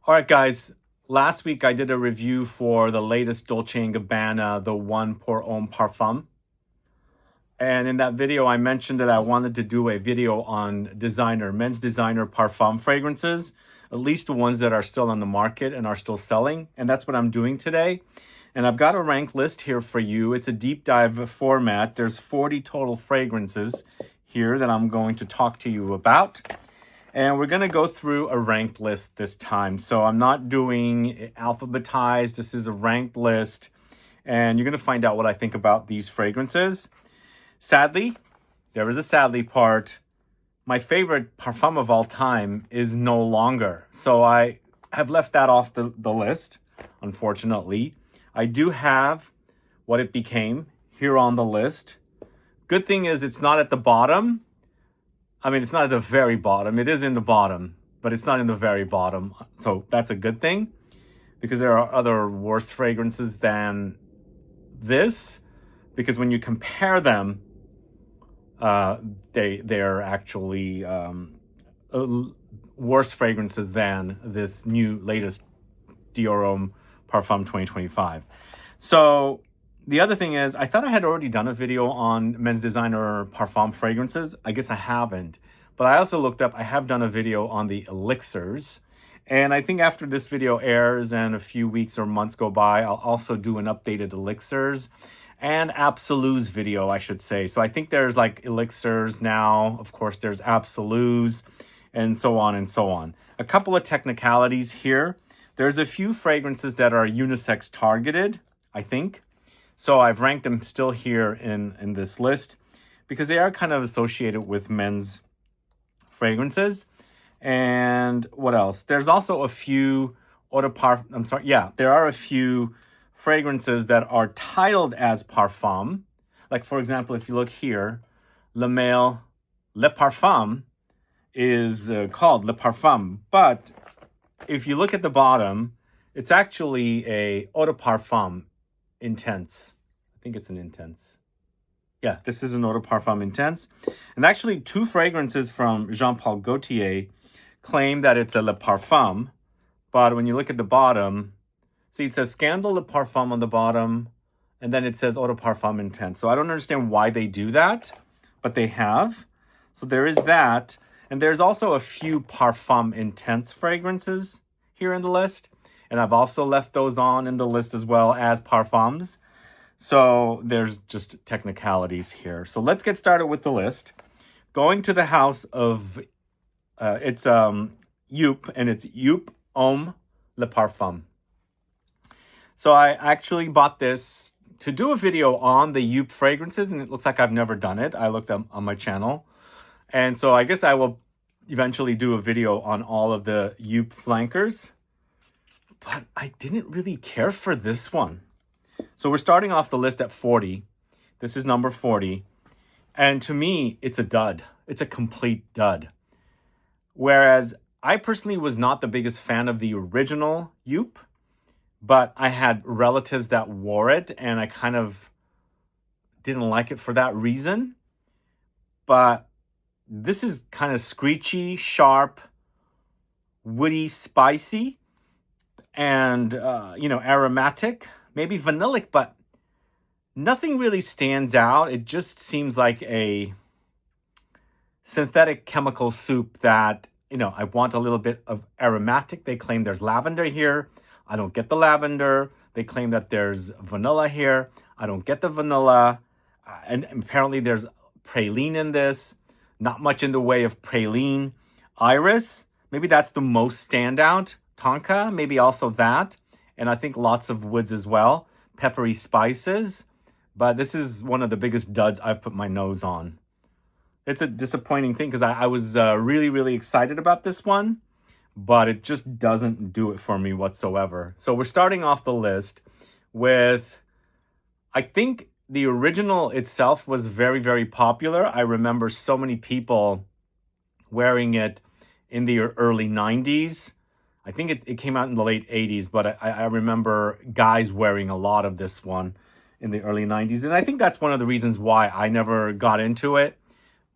All right, guys. Last week I did a review for the latest Dolce & Gabbana, the 1 pour Homme Parfum. And in that video, I mentioned that I wanted to do a video on men's designer parfum fragrances, at least the ones that are still on the market and are still selling. And that's what I'm doing today. And I've got a ranked list here for you. It's a deep dive format. There's 40 total fragrances here that I'm going to talk to you about. And we're going to go through a ranked list this time. So I'm not doing alphabetized. This is a ranked list. And you're going to find out what I think about these fragrances. Sadly, there is a sadly part. My favorite parfum of all time is no longer. So I have left that off the list, unfortunately. I do have what it became here on the list. Good thing is it's not at the bottom. I mean, it's not at the very bottom. It is in the bottom, but it's not in the very bottom. So that's a good thing because there are other worse fragrances than this. Because when you compare them, they're actually worse fragrances than this new latest DIOR Homme Parfum 2025. So the other thing is, I thought I had already done a video on men's designer parfum fragrances. I guess I haven't. But I also looked up, I have done a video on the elixirs. And I think after this video airs and a few weeks or months go by, I'll also do an updated elixirs and absolutes video, I should say. So I think there's like elixirs now. Of course, there's absolutes and so on and so on. A couple of technicalities here. There's a few fragrances that are unisex targeted, I think. So I've ranked them still here in this list because they are kind of associated with men's fragrances. And what else? There's also a few there are a few fragrances that are titled as parfum. Like, for example, if you look here, Le Parfum is called Le Parfum. But if you look at the bottom, it's actually a Eau de Parfum Intense. I think it's an Intense. Yeah, this is an Eau de Parfum Intense. And actually, 2 fragrances from Jean-Paul Gaultier claim that it's a Le Parfum. But when you look at the bottom, see, it says Scandal Le Parfum on the bottom, and then it says Eau de Parfum Intense. So I don't understand why they do that, but they have. So there is that. And there's also a few Parfum Intense fragrances here in the list. And I've also left those on in the list as well as parfums. So there's just technicalities here. So let's get started with the list. Going to the house of, it's JOOP, and it's JOOP Homme Le Parfum. So I actually bought this to do a video on the JOOP fragrances, and it looks like I've never done it. I looked up on my channel. And so I guess I will eventually do a video on all of the JOOP flankers. But I didn't really care for this one. So we're starting off the list at 40. This is number 40. And to me, it's a dud. It's a complete dud. Whereas I personally was not the biggest fan of the original JOOP, but I had relatives that wore it, and I kind of didn't like it for that reason. But this is kind of screechy, sharp, woody, spicy, and, aromatic, maybe vanillic, but nothing really stands out. It just seems like a synthetic chemical soup that, I want a little bit of aromatic. They claim there's lavender here. I don't get the lavender. They claim that there's vanilla here. I don't get the vanilla. And apparently there's praline in this. Not much in the way of praline. Iris, maybe that's the most standout. Tonka, maybe also that. And I think lots of woods as well. Peppery spices. But this is one of the biggest duds I've put my nose on. It's a disappointing thing because I was really, really excited about this one. But it just doesn't do it for me whatsoever. So we're starting off the list with, I think the original itself was very, very popular. I remember so many people wearing it in the early 90s. I think it came out in the late 80s, but I remember guys wearing a lot of this one in the early 90s. And I think that's one of the reasons why I never got into it.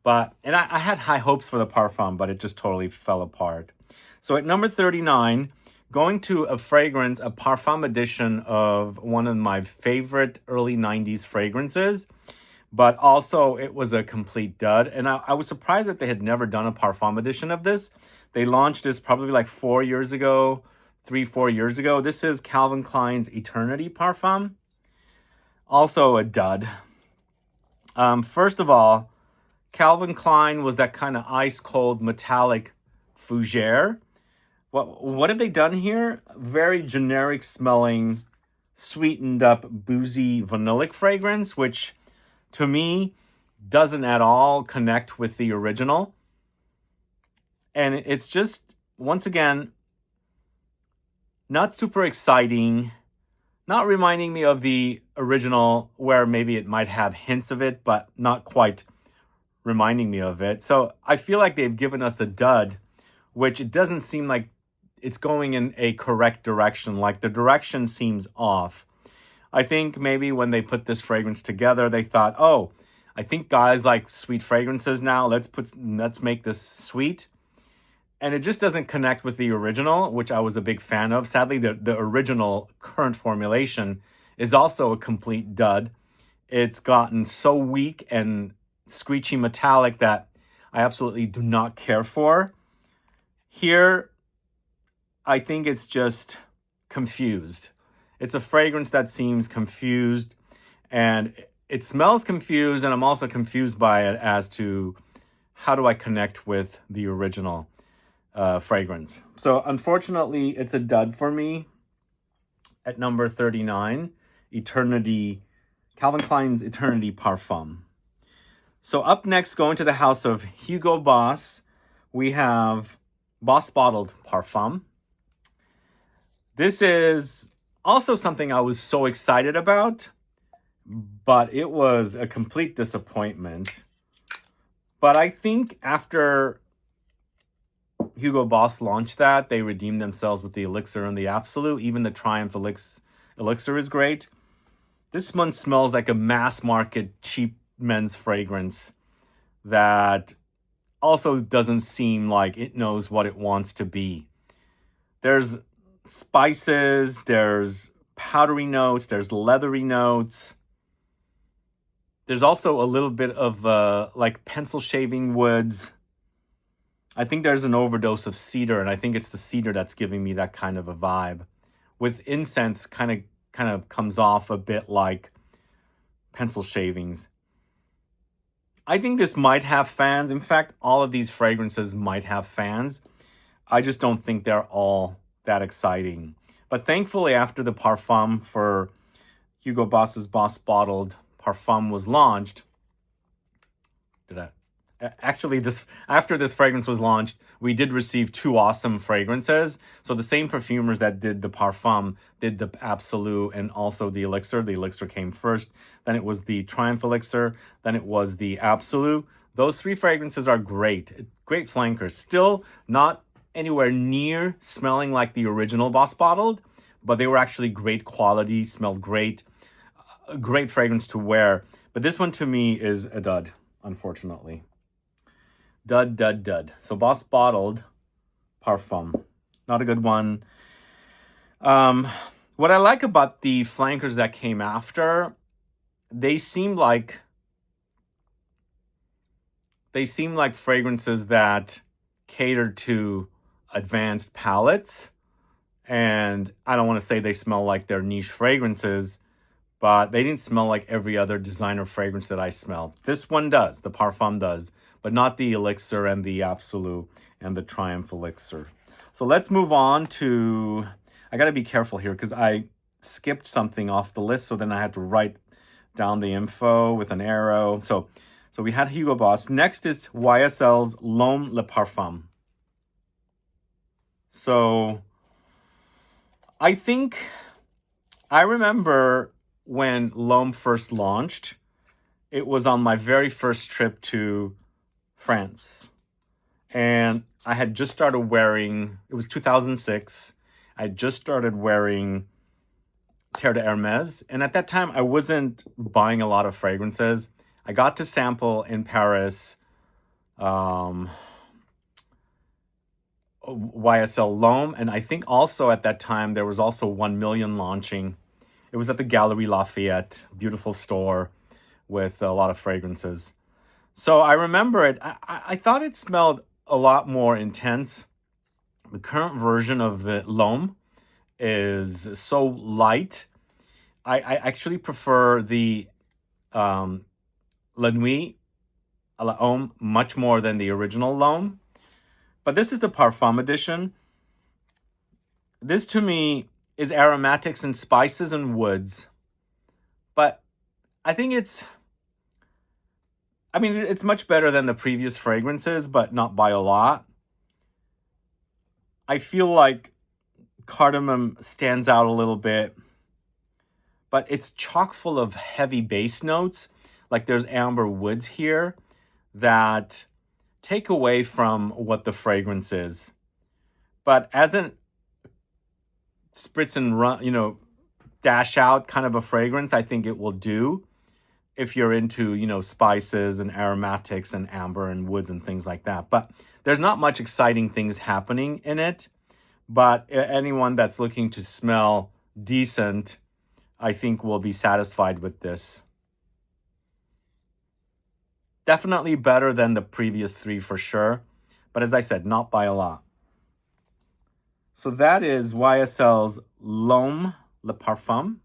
And I had high hopes for the Parfum, but it just totally fell apart. So at number 39, going to a fragrance, a Parfum edition of one of my favorite early 90s fragrances, but also it was a complete dud. And I was surprised that they had never done a Parfum edition of this. They launched this probably like 4 years ago, 3-4 years ago. This is Calvin Klein's Eternity Parfum. Also a dud. First of all, Calvin Klein was that kind of ice-cold metallic fougere. What have they done here? Very generic smelling, sweetened up, boozy vanillic fragrance, which to me doesn't at all connect with the original. And it's just, once again, not super exciting, not reminding me of the original, where maybe it might have hints of it, but not quite reminding me of it. So I feel like they've given us a dud, which it doesn't seem like it's going in a correct direction. Like the direction seems off. I think maybe when they put this fragrance together, they thought, oh, I think guys like sweet fragrances now. Let's make this sweet. And it just doesn't connect with the original, which I was a big fan of. Sadly, the original current formulation is also a complete dud. It's gotten so weak and screechy metallic that I absolutely do not care for. Here, I think it's just confused. It's a fragrance that seems confused, and it smells confused, and I'm also confused by it as to how do I connect with the original fragrance. So unfortunately, it's a dud for me at number 39, Calvin Klein's Eternity Parfum. So up next, going to the house of Hugo Boss, we have Boss Bottled Parfum. This is also something I was so excited about, but it was a complete disappointment. But I think after Hugo Boss launched that, they redeemed themselves with the Elixir and the Absolute. Even the Triumph Elixir is great. This one smells like a mass market cheap men's fragrance that also doesn't seem like it knows what it wants to be. There's spices, there's powdery notes, there's leathery notes. There's also a little bit of like pencil shaving woods. I think there's an overdose of cedar, and I think it's the cedar that's giving me that kind of a vibe. With incense, kind of comes off a bit like pencil shavings. I think this might have fans. In fact, all of these fragrances might have fans. I just don't think they're all that exciting. But thankfully, after the Parfum for Hugo Boss's Boss Bottled Parfum was launched, after this fragrance was launched, we did receive 2 awesome fragrances. So the same perfumers that did the Parfum did the Absolute and also the Elixir. The Elixir came first, then it was the Triumph Elixir, then it was the Absolute. Those 3 fragrances are great flankers. Still not anywhere near smelling like the original Boss Bottled, but they were actually great quality, smelled great, a great fragrance to wear. But this one to me is a dud, unfortunately. Dud. So Boss Bottled Parfum, not a good one. What I like about the flankers that came after, they seem like fragrances that cater to advanced palettes. And I don't want to say they smell like they're niche fragrances, but they didn't smell like every other designer fragrance that I smelled. This one does, the Parfum does, but not the Elixir and the Absolute and the Triumph Elixir. So let's move on to, I got to be careful here because I skipped something off the list, so then I had to write down the info with an arrow. So we had Hugo Boss. Next is YSL's L'Homme Le Parfum. So I think I remember when L'Homme first launched, it was on my very first trip to France. And I had just started wearing, it was 2006. I had just started wearing Terre de Hermès. And at that time, I wasn't buying a lot of fragrances. I got to sample in Paris. YSL L'Homme, and I think also at that time there was also 1 Million launching. It was at the Galerie Lafayette, beautiful store with a lot of fragrances. So I remember it. I thought it smelled a lot more intense. The current version of the L'Homme is so light. I actually prefer the La Nuit à la Homme much more than the original L'Homme. But this is the Parfum edition. This to me is aromatics and spices and woods. But I think it's much better than the previous fragrances, but not by a lot. I feel like Cardamom stands out a little bit, but it's chock full of heavy base notes. Like there's amber woods here that take away from what the fragrance is. But as an spritz and run, dash out kind of a fragrance, I think it will do if you're into, spices and aromatics and amber and woods and things like that. But there's not much exciting things happening in it. But anyone that's looking to smell decent, I think will be satisfied with this. Definitely better than the previous 3 for sure. But as I said, not by a lot. So that is YSL's L'Homme Le Parfum.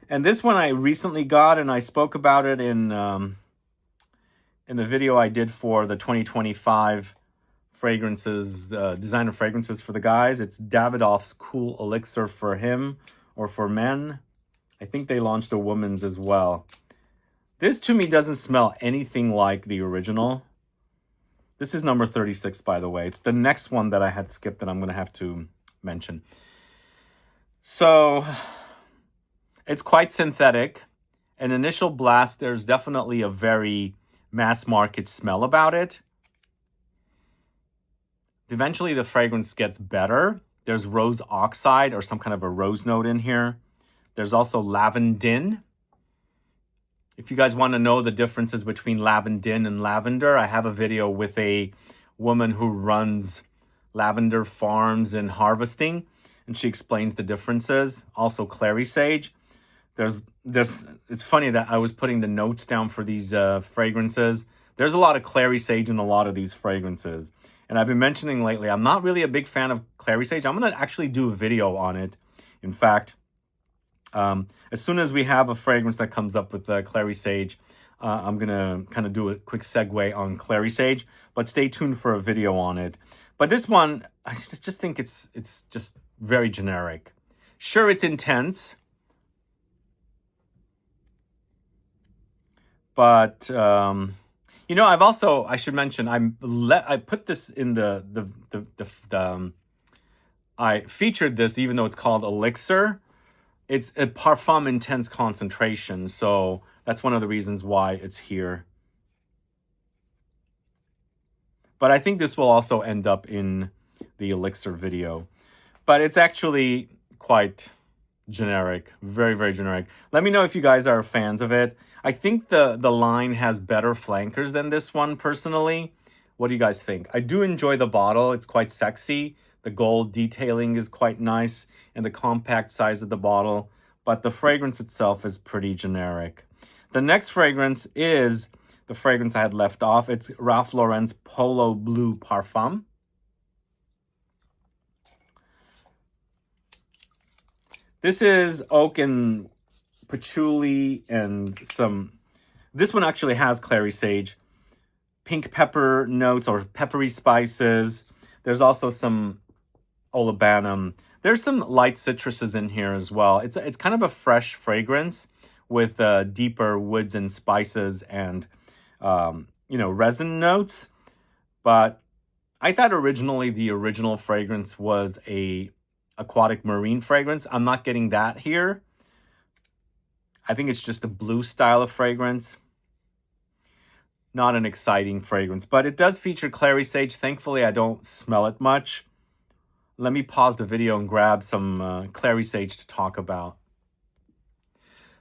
And this one I recently got, and I spoke about it in the video I did for the 2025 fragrances, designer fragrances for the guys. It's Davidoff's Cool Elixir for him or for men. I think they launched a woman's as well. This to me doesn't smell anything like the original. This is number 36, by the way. It's the next one that I had skipped that I'm going to have to mention. So it's quite synthetic. An initial blast, there's definitely a very mass market smell about it. Eventually the fragrance gets better. There's rose oxide or some kind of a rose note in here. There's also lavandin. If you guys want to know the differences between lavandin and lavender, I have a video with a woman who runs lavender farms and harvesting, and she explains the differences. Also Clary sage. It's funny that I was putting the notes down for these fragrances. There's a lot of Clary sage in a lot of these fragrances. And I've been mentioning lately, I'm not really a big fan of Clary sage. I'm going to actually do a video on it. In fact, as soon as we have a fragrance that comes up with Clary sage, I'm going to kind of do a quick segue on Clary sage. But stay tuned for a video on it. But this one, I just think it's just very generic. Sure, it's intense. But, I've also, I should mention, I put this in I featured this even though it's called Elixir. It's a Parfum Intense concentration. So that's one of the reasons why it's here. But I think this will also end up in the Elixir video. But it's actually quite generic. Very, very generic. Let me know if you guys are fans of it. I think the line has better flankers than this one, personally. What do you guys think? I do enjoy the bottle. It's quite sexy. The gold detailing is quite nice, and the compact size of the bottle. But the fragrance itself is pretty generic. The next fragrance is the fragrance I had left off. It's Ralph Lauren's Polo Blue Parfum. This is oak and patchouli and some... This one actually has Clary sage. Pink pepper notes or peppery spices. There's also some olibanum. There's some light citruses in here as well. It's kind of a fresh fragrance with deeper woods and spices and resin notes. But I thought originally the original fragrance was a aquatic marine fragrance. I'm not getting that here. I think it's just a blue style of fragrance. Not an exciting fragrance, but it does feature Clary sage. Thankfully, I don't smell it much. Let me pause the video and grab some Clary sage to talk about.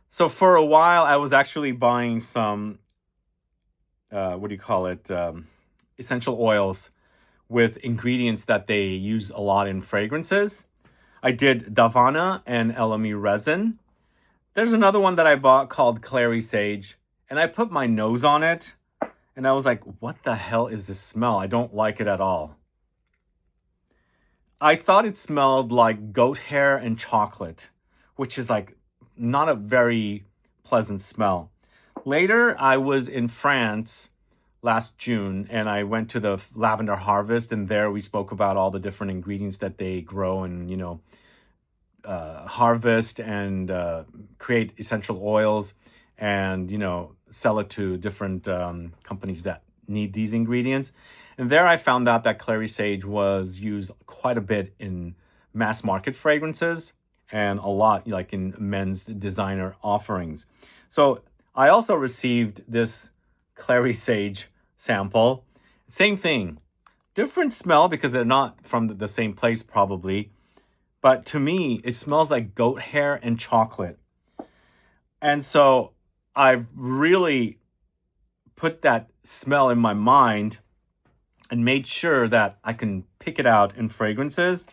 So for a while, I was actually buying some, essential oils with ingredients that they use a lot in fragrances. I did Davana and LME resin. There's another one that I bought called Clary Sage, and I put my nose on it, and I was like, what the hell is this smell? I don't like it at all. I thought it smelled like goat hair and chocolate, which is like not a very pleasant smell. Later, I was in France last June, and I went to the lavender harvest, and there we spoke about all the different ingredients that they grow and, you know, harvest and create essential oils and, you know, sell it to different companies that need these ingredients. And there I found out that Clary Sage was used quite a bit in mass market fragrances and a lot like in men's designer offerings. So I also received this Clary Sage sample. Same thing. Different smell because they're not from the same place probably. But to me, it smells like goat hair and chocolate. And so I've really put that smell in my mind and made sure that I can pick it out in fragrances.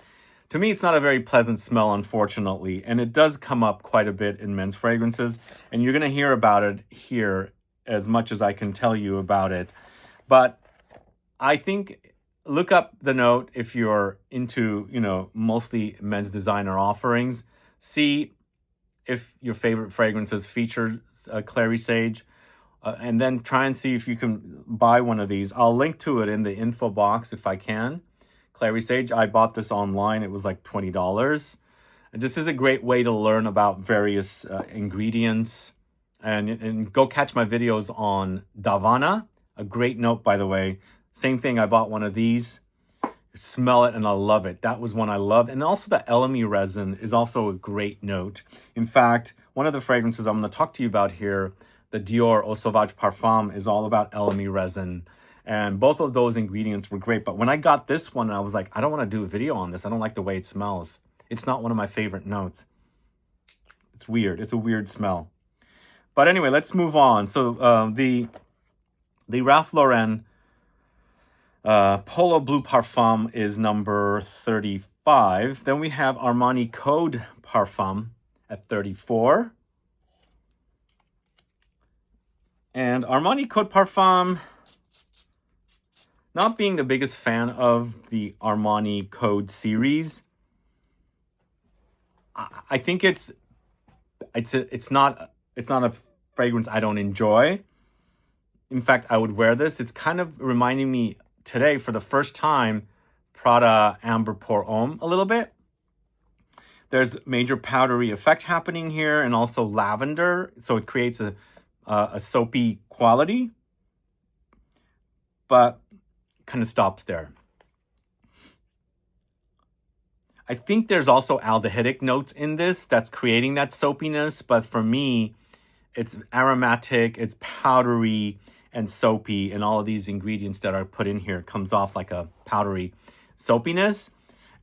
To me, it's not a very pleasant smell, unfortunately, and it does come up quite a bit in men's fragrances, and you're gonna hear about it here as much as I can tell you about it. But I think, look up the note if you're into, you know, mostly men's designer offerings. See if your favorite fragrances feature Clary Sage. And then try and see if you can buy one of these. I'll link to it in the info box if I can. Clary Sage, I bought this online. It was like $20. And this is a great way to learn about various ingredients. And go catch my videos on Davana. A great note, by the way. Same thing, I bought one of these. Smell it and I love it. That was one I loved. And also the LME resin is also a great note. In fact, one of the fragrances I'm going to talk to you about here, the DIOR SAUVAGE Parfum, is all about LME resin. And both of those ingredients were great. But when I got this one, I was like, I don't want to do a video on this. I don't like the way it smells. It's not one of my favorite notes. It's weird. It's a weird smell. But anyway, let's move on. So the Ralph Lauren Polo Blue Parfum is number 35. Then we have Armani Code Parfum at 34. And Armani Code Parfum, not being the biggest fan of the Armani Code series, I think it's not a fragrance I don't enjoy. In fact, I would wear this. It's kind of reminding me today, for the first time, Prada Amber Pour Homme a little bit. There's major powdery effect happening here, and also lavender, so it creates a soapy quality, but kind of stops there. I think there's also aldehydic notes in this that's creating that soapiness, but for me, it's aromatic, it's powdery and soapy, and all of these ingredients that are put in here comes off like a powdery soapiness.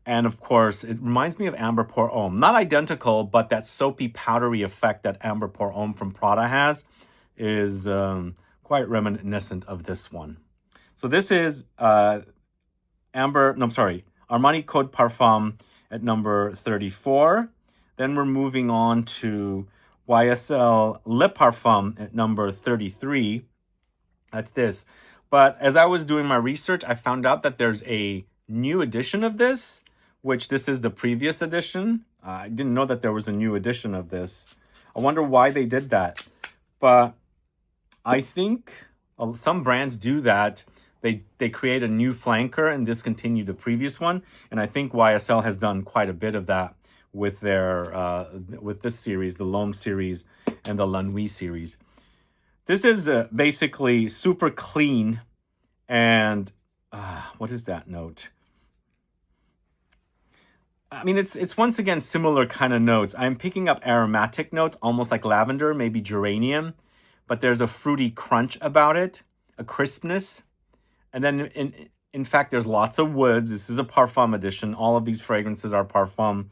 And of course, it reminds me of Amber Pour Homme. Not identical, but that soapy powdery effect that Amber Pour Homme from Prada has is quite reminiscent of this one. So this is Armani Code Parfum at number 34. Then we're moving on to YSL Lip Parfum at number 33. That's this. But as I was doing my research, I found out that there's a new edition of this, which this is the previous edition. I didn't know that there was a new edition of this. I wonder why they did that. But I think some brands do that. They create a new flanker and discontinue the previous one. And I think YSL has done quite a bit of that with their with this series, the L'Homme series and the La Nuit series. This is basically super clean. And what is that note? I mean, it's once again similar kind of notes. I'm picking up aromatic notes, almost like lavender, maybe geranium, but there's a fruity crunch about it, a crispness. And then, in fact, there's lots of woods. This is a Parfum edition. All of these fragrances are Parfum.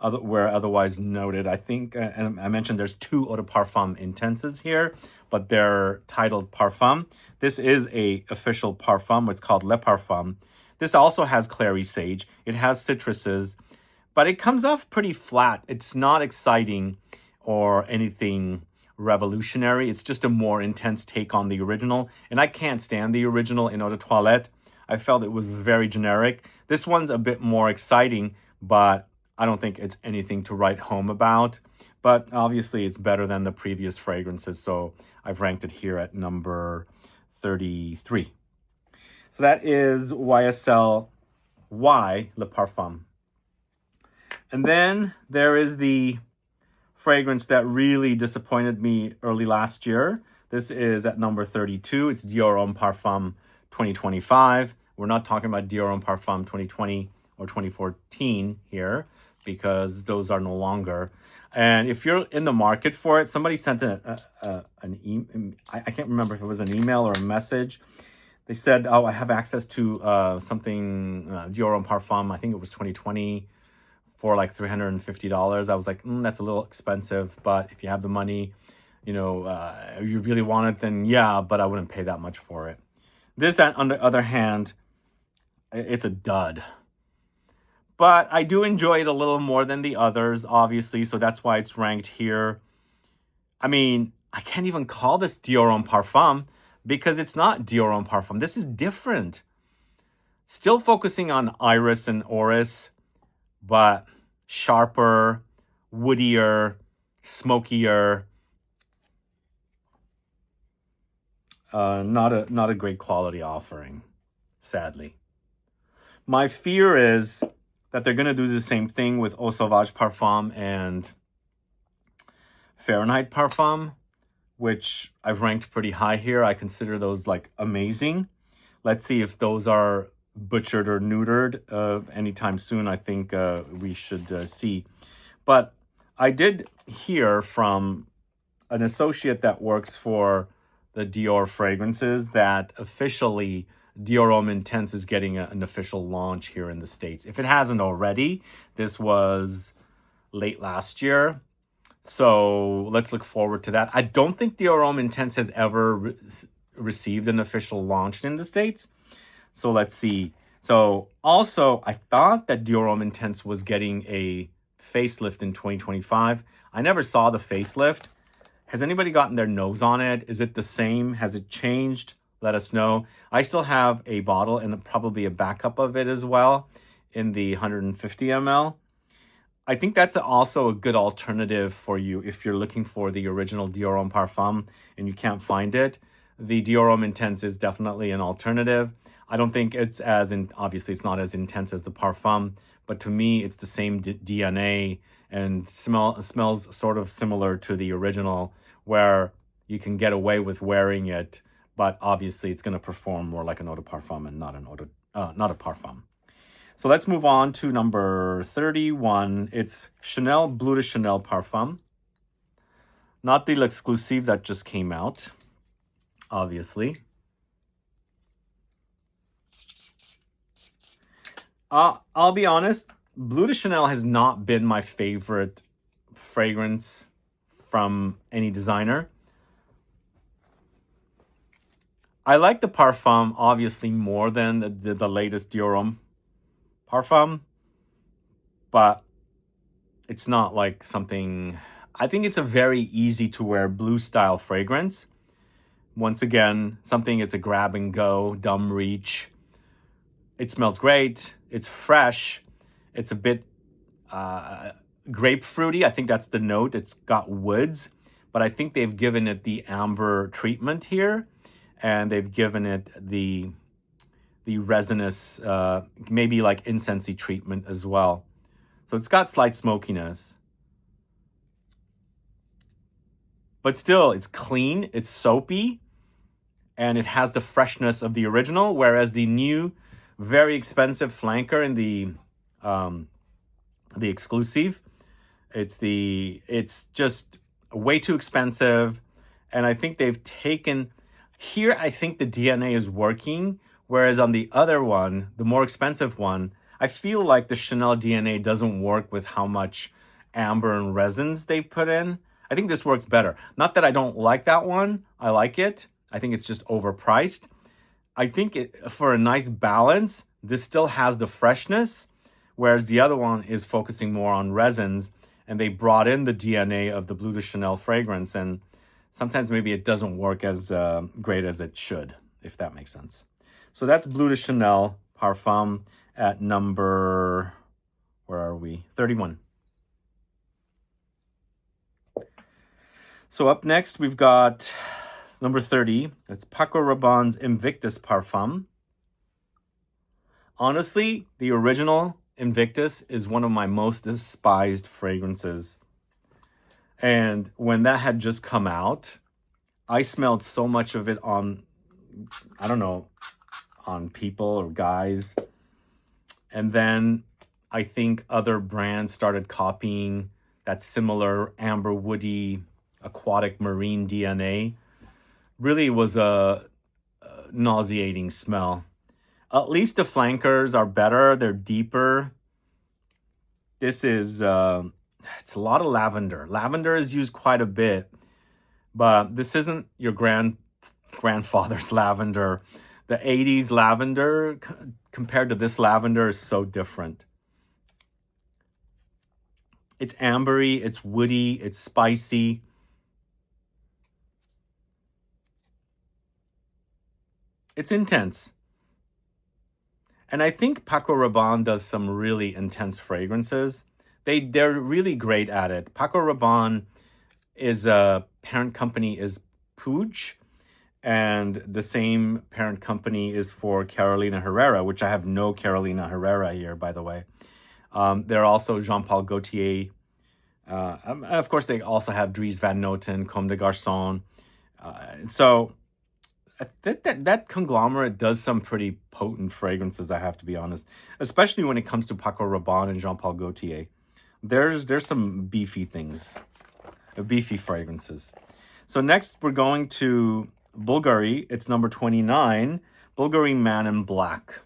where otherwise noted. I think and I mentioned there's 2 Eau de Parfum Intenses here, but they're titled Parfum. This is a official Parfum. It's called Le Parfum. This also has Clary Sage. It has citruses, but it comes off pretty flat. It's not exciting or anything revolutionary. It's just a more intense take on the original, and I can't stand the original in Eau de Toilette. I felt it was very generic. This one's a bit more exciting, but I don't think it's anything to write home about. But obviously it's better than the previous fragrances, so I've ranked it here at number 33. So that is YSL Y Le Parfum. And then there is the fragrance that really disappointed me early last year. This is at number 32. It's DIOR Homme Parfum 2025. We're not talking about DIOR Homme Parfum 2020 or 2014 here, because those are no longer. And if you're in the market for it, somebody sent an email. I can't remember if it was an email or a message. They said, oh, I have access to something, DIOR Homme Parfum, I think it was 2020, for like $350. I was like, that's a little expensive, but if you have the money, you know, if you really want it, then yeah, but I wouldn't pay that much for it. This, on the other hand, it's a dud. But I do enjoy it a little more than the others, obviously, so that's why it's ranked here. I mean, I can't even call this DIOR Homme Parfum because it's not DIOR Homme Parfum. This is different. Still focusing on iris and orris, but sharper, woodier, smokier. Not a great quality offering, sadly. My fear is that they're going to do the same thing with Eau Sauvage Parfum and Fahrenheit Parfum, which I've ranked pretty high here. I consider those like amazing. Let's see if those are butchered or neutered anytime soon. I think we should see. But I did hear from an associate that works for the Dior fragrances that officially DIOR Homme Intense is getting an official launch here in the States. If it hasn't already, this was late last year. So let's look forward to that. I don't think DIOR Homme Intense has ever received an official launch in the States. So let's see. So also, I thought that DIOR Homme Intense was getting a facelift in 2025. I never saw the facelift. Has anybody gotten their nose on it? Is it the same? Has it changed? Let us know. I still have a bottle and probably a backup of it as well in the 150 ml. I think that's also a good alternative for you if you're looking for the original DIOR Homme Parfum and you can't find it. The DIOR Homme Intense is definitely an alternative. I don't think it's obviously it's not as intense as the Parfum, but to me it's the same DNA and smells sort of similar to the original, where you can get away with wearing it, but obviously it's going to perform more like an Eau de Parfum and not a Parfum. So let's move on to number 31. It's Chanel Bleu de Chanel Parfum. Not the L'Exclusive that just came out, obviously. I'll be honest, Bleu de Chanel has not been my favorite fragrance from any designer. I like the Parfum, obviously, more than the latest DIOR Homme Parfum, but it's not like something... I think it's a very easy to wear blue style fragrance. Once again, it's a grab and go, dumb reach. It smells great. It's fresh. It's a bit grapefruity. I think that's the note. It's got woods, but I think they've given it the amber treatment here, and they've given it the resinous, maybe like incensey treatment as well. So it's got slight smokiness. But still, it's clean, it's soapy, and it has the freshness of the original, whereas the new, very expensive flanker in the Exclusive, it's just way too expensive. And I think they've taken... Here, I think the DNA is working, whereas on the other one, the more expensive one, I feel like the Chanel DNA doesn't work with how much amber and resins they put in. I think this works better. Not that I don't like that one. I like it. I think it's just overpriced. I think for a nice balance, this still has the freshness, whereas the other one is focusing more on resins, and they brought in the DNA of the Bleu de Chanel fragrance, and sometimes maybe it doesn't work as great as it should, if that makes sense. So that's Bleu de Chanel Parfum at number, where are we? 31. So up next, we've got number 30. It's Paco Rabanne's Invictus Parfum. Honestly, the original Invictus is one of my most despised fragrances. And when that had just come out, I smelled so much of it on, I don't know, on people or guys. And then I think other brands started copying that similar amber woody aquatic marine DNA. Really was a nauseating smell. At least the flankers are better. They're deeper. This is, it's a lot of lavender. Lavender is used quite a bit, but this isn't your grandfather's lavender. The 80s lavender compared to this lavender is so different. It's ambery, it's woody, it's spicy. It's intense. And I think Paco Rabanne does some really intense fragrances. They're really great at it. Paco Rabanne is a parent company is Puig, and the same parent company is for Carolina Herrera, which I have no Carolina Herrera here, by the way. They're also Jean-Paul Gaultier. Of course, they also have Dries Van Noten, Comme des Garçons. So I think that conglomerate does some pretty potent fragrances, I have to be honest, especially when it comes to Paco Rabanne and Jean-Paul Gaultier. There's some beefy things, beefy fragrances. So next we're going to Bulgari. It's number 29, Bulgari Man in Black.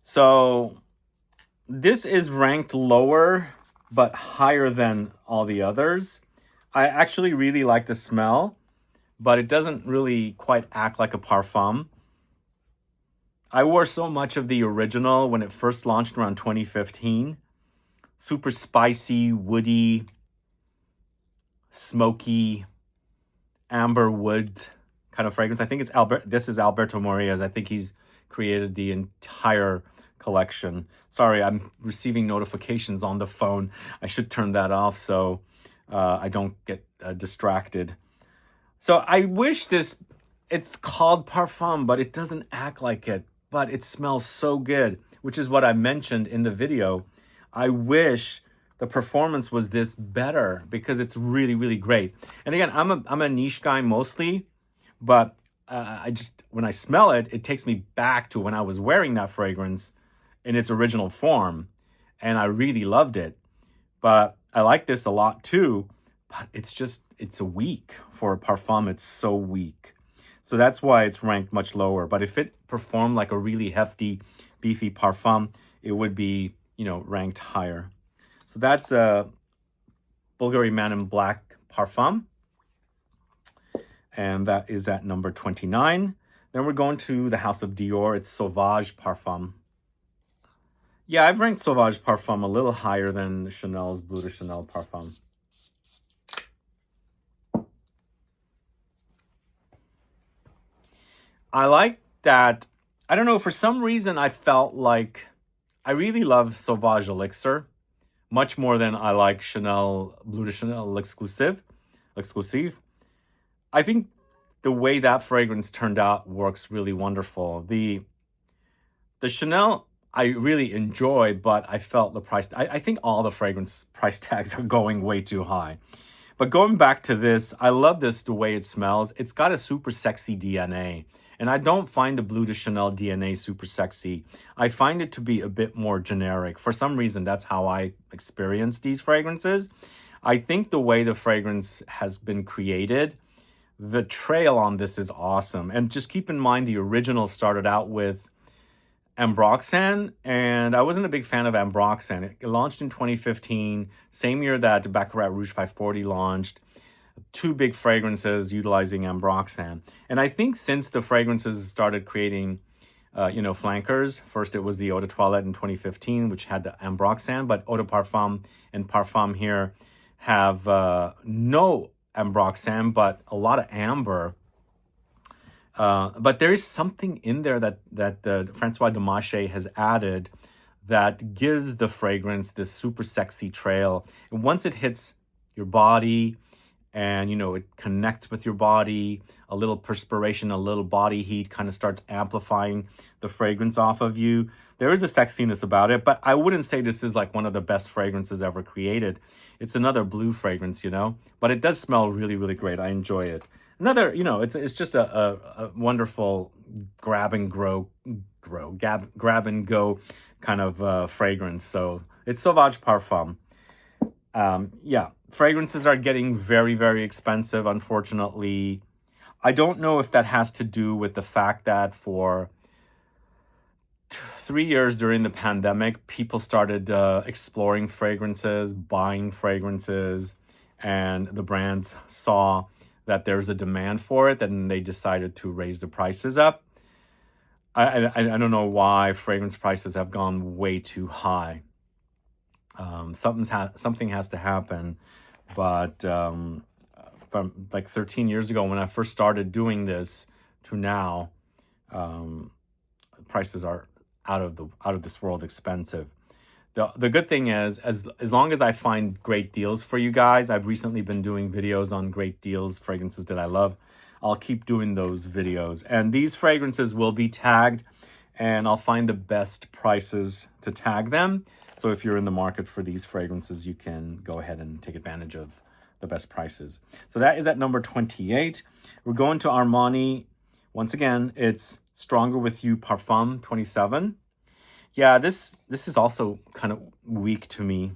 So this is ranked lower, but higher than all the others. I actually really like the smell, but it doesn't really quite act like a parfum. I wore so much of the original when it first launched around 2015. Super spicy, woody, smoky, amberwood kind of fragrance. I think it's this is Alberto Moria's. I think he's created the entire collection. Sorry, I'm receiving notifications on the phone. I should turn that off so I don't get distracted. So I wish it's called Parfum, but it doesn't act like it, but it smells so good, which is what I mentioned in the video. I wish the performance was this better because it's really, really great. And again, I'm a niche guy mostly, but when I smell it, it takes me back to when I was wearing that fragrance in its original form, and I really loved it. But I like this a lot too, but it's a weak for a parfum. It's so weak. So that's why it's ranked much lower. But if it performed like a really hefty, beefy parfum, it would be, ranked higher. So that's a Bulgari Man in Black Parfum. And that is at number 29. Then we're going to the house of Dior. It's Sauvage Parfum. Yeah, I've ranked Sauvage Parfum a little higher than Chanel's Bleu de Chanel Parfum. I like that. I don't know, for some reason I felt like I really love Sauvage Elixir much more than I like Chanel Bleu de Chanel Exclusive. I think the way that fragrance turned out works really wonderful. The Chanel I really enjoyed, but I felt the price. I think all the fragrance price tags are going way too high. But going back to this, I love the way it smells. It's got a super sexy DNA. And I don't find the Bleu de Chanel DNA super sexy. I find it to be a bit more generic. For some reason, that's how I experience these fragrances. I think the way the fragrance has been created, the trail on this is awesome. And just keep in mind, the original started out with Ambroxan, and I wasn't a big fan of Ambroxan. It launched in 2015, same year that Baccarat Rouge 540 launched. Two big fragrances utilizing Ambroxan. And I think since the fragrances started creating, flankers, first it was the Eau de Toilette in 2015, which had the Ambroxan, but Eau de Parfum and Parfum here have no Ambroxan, but a lot of amber. But there is something in there that Francois Demache has added that gives the fragrance this super sexy trail. And once it hits your body and, it connects with your body, a little perspiration, a little body heat kind of starts amplifying the fragrance off of you. There is a sexiness about it, but I wouldn't say this is like one of the best fragrances ever created. It's another BLEU fragrance, but it does smell really, really great. I enjoy it. Another, it's just a wonderful grab and go kind of fragrance. So it's Sauvage Parfum. Fragrances are getting very, very expensive, unfortunately. I don't know if that has to do with the fact that for 3 years during the pandemic, people started exploring fragrances, buying fragrances, and the brands saw that there's a demand for it, and they decided to raise the prices up. I don't know why fragrance prices have gone way too high. Something has to happen, but from like 13 years ago when I first started doing this to now, prices are out of this world expensive. The good thing is, as long as I find great deals for you guys, I've recently been doing videos on great deals, fragrances that I love. I'll keep doing those videos. And these fragrances will be tagged, and I'll find the best prices to tag them. So if you're in the market for these fragrances, you can go ahead and take advantage of the best prices. So that is at number 28. We're going to Armani. Once again, it's Stronger With You Parfum 27. Yeah, this is also kind of weak to me.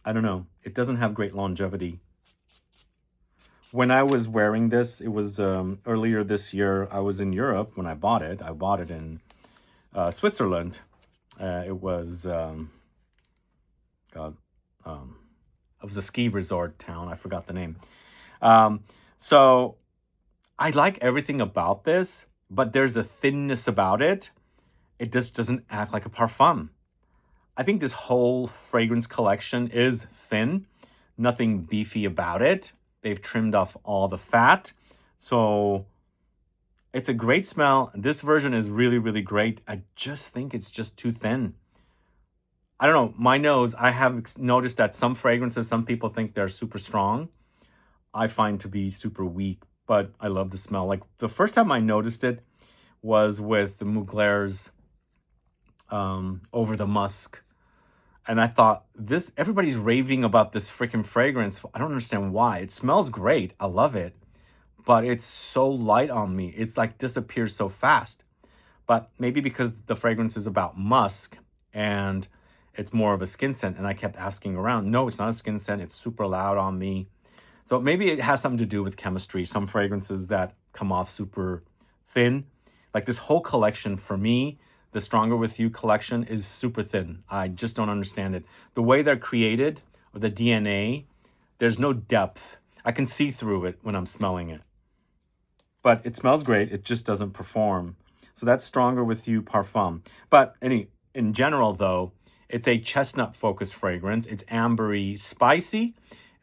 I don't know. It doesn't have great longevity. When I was wearing this, it was earlier this year. I was in Europe when I bought it. I bought it in Switzerland. It was it was a ski resort town. I forgot the name. So I like everything about this, but there's a thinness about it. It just doesn't act like a parfum. I think this whole fragrance collection is thin. Nothing beefy about it. They've trimmed off all the fat. So it's a great smell. This version is really, really great. I just think it's just too thin. I don't know. My nose, I have noticed that some fragrances, some people think they're super strong. I find to be super weak, but I love the smell. Like the first time I noticed it was with the Mugler's Over the Musk. And I thought, everybody's raving about this freaking fragrance. I don't understand why. It smells great. I love it. But it's so light on me. It's like disappears so fast. But maybe because the fragrance is about musk and it's more of a skin scent. And I kept asking around. No, it's not a skin scent. It's super loud on me. So maybe it has something to do with chemistry. Some fragrances that come off super thin. Like this whole collection for me, the Stronger With You collection is super thin. I just don't understand it. The way they're created, or the DNA, there's no depth. I can see through it when I'm smelling it. But it smells great. It just doesn't perform. So that's Stronger With You Parfum. But in general, though, it's a chestnut-focused fragrance. It's ambery spicy.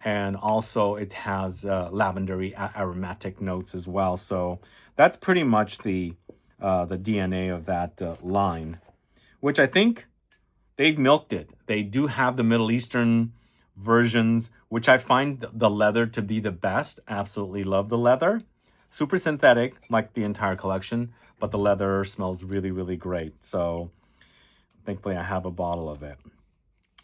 And also it has lavendery aromatic notes as well. So that's pretty much the DNA of that line, which I think they've milked it. They do have the Middle Eastern versions, which I find the leather to be the best. Absolutely love the leather. Super synthetic, like the entire collection, but the leather smells really, really great. So thankfully I have a bottle of it.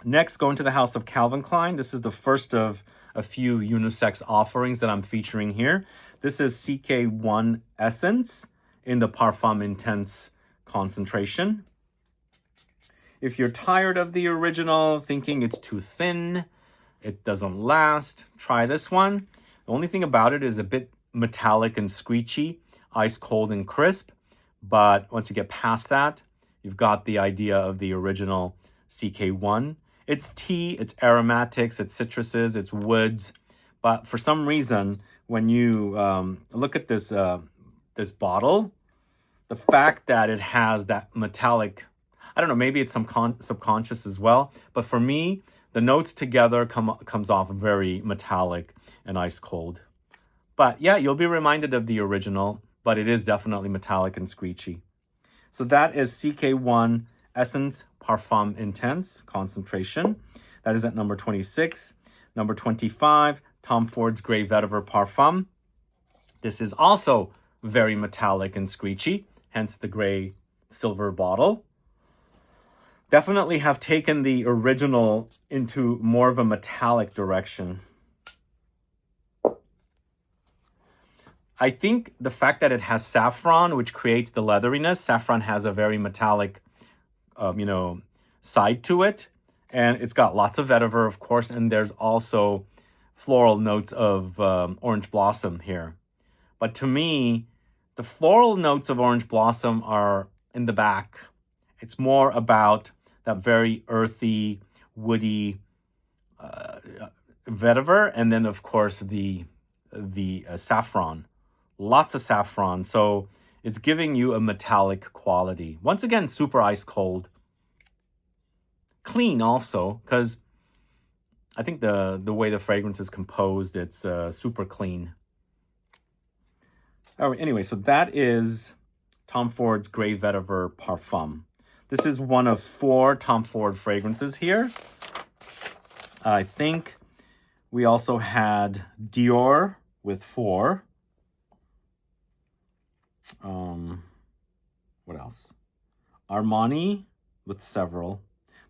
Next, going to the house of Calvin Klein. This is the first of a few unisex offerings that I'm featuring here. This is CK1 Essence in the Parfum Intense concentration. If you're tired of the original, thinking it's too thin, it doesn't last, try this one. The only thing about it is a bit metallic and screechy, ice cold and crisp. But once you get past that, You've got the idea of the original CK1. It's tea, it's aromatics, it's citruses, it's woods. But for some reason, when you look at this, this bottle, the fact that it has that metallic, I don't know, maybe it's some subconscious as well. But for me, the notes together comes off very metallic and ice cold. But yeah, you'll be reminded of the original, but it is definitely metallic and screechy. So that is CK1 Essence Parfum Intense Concentration. That is at number 26. Number 25, Tom Ford's Grey Vetiver Parfum. This is also very metallic and screechy, hence the gray silver bottle. Definitely have taken the original into more of a metallic direction. I think the fact that it has saffron, which creates the leatheriness, saffron has a very metallic, side to it. And it's got lots of vetiver, of course, and there's also floral notes of orange blossom here. But to me, the floral notes of orange blossom are in the back. It's more about that very earthy, woody vetiver, and then of course the saffron. Lots of saffron, so it's giving you a metallic quality. Once again, super ice cold. Clean also, because I think the way the fragrance is composed, it's super clean. All right, anyway, so that is Tom Ford's Grey Vetiver Parfum. This is one of 4 Tom Ford fragrances here. I think we also had DIOR with 4. What else? Armani with several,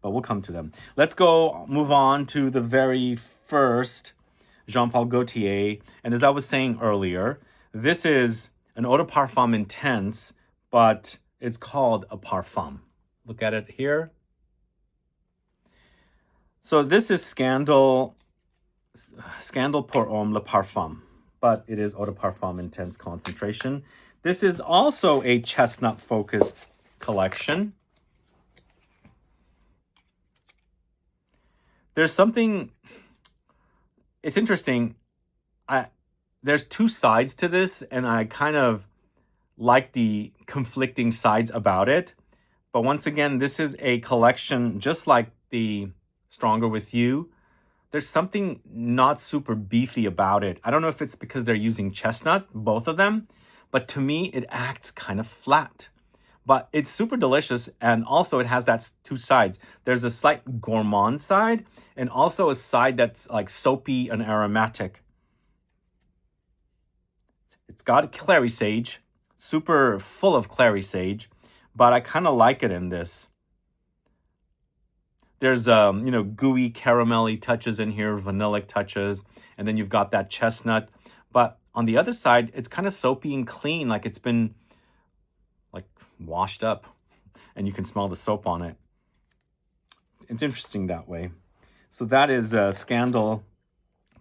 but we'll come to them. Let's go move on to the very first Jean Paul Gaultier. And as I was saying earlier, this is an Eau de Parfum Intense, but it's called a Parfum. Look at it here. So this is Scandal pour Homme le Parfum, but it is Eau de Parfum Intense Concentration. This is also a chestnut-focused collection. There's something, it's interesting. There's 2 sides to this, and I kind of like the conflicting sides about it. But once again, this is a collection just like the Stronger With You. There's something not super beefy about it. I don't know if it's because they're using chestnut, both of them, but to me, it acts kind of flat. But it's super delicious, and also it has that 2 sides. There's a slight gourmand side, and also a side that's like soapy and aromatic. It's got clary sage, super full of clary sage, but I kind of like it in this. There's, gooey, caramelly touches in here, vanillic touches, and then you've got that chestnut. But on the other side, it's kind of soapy and clean, like it's been like washed up, and you can smell the soap on it. It's interesting that way. So that is Scandal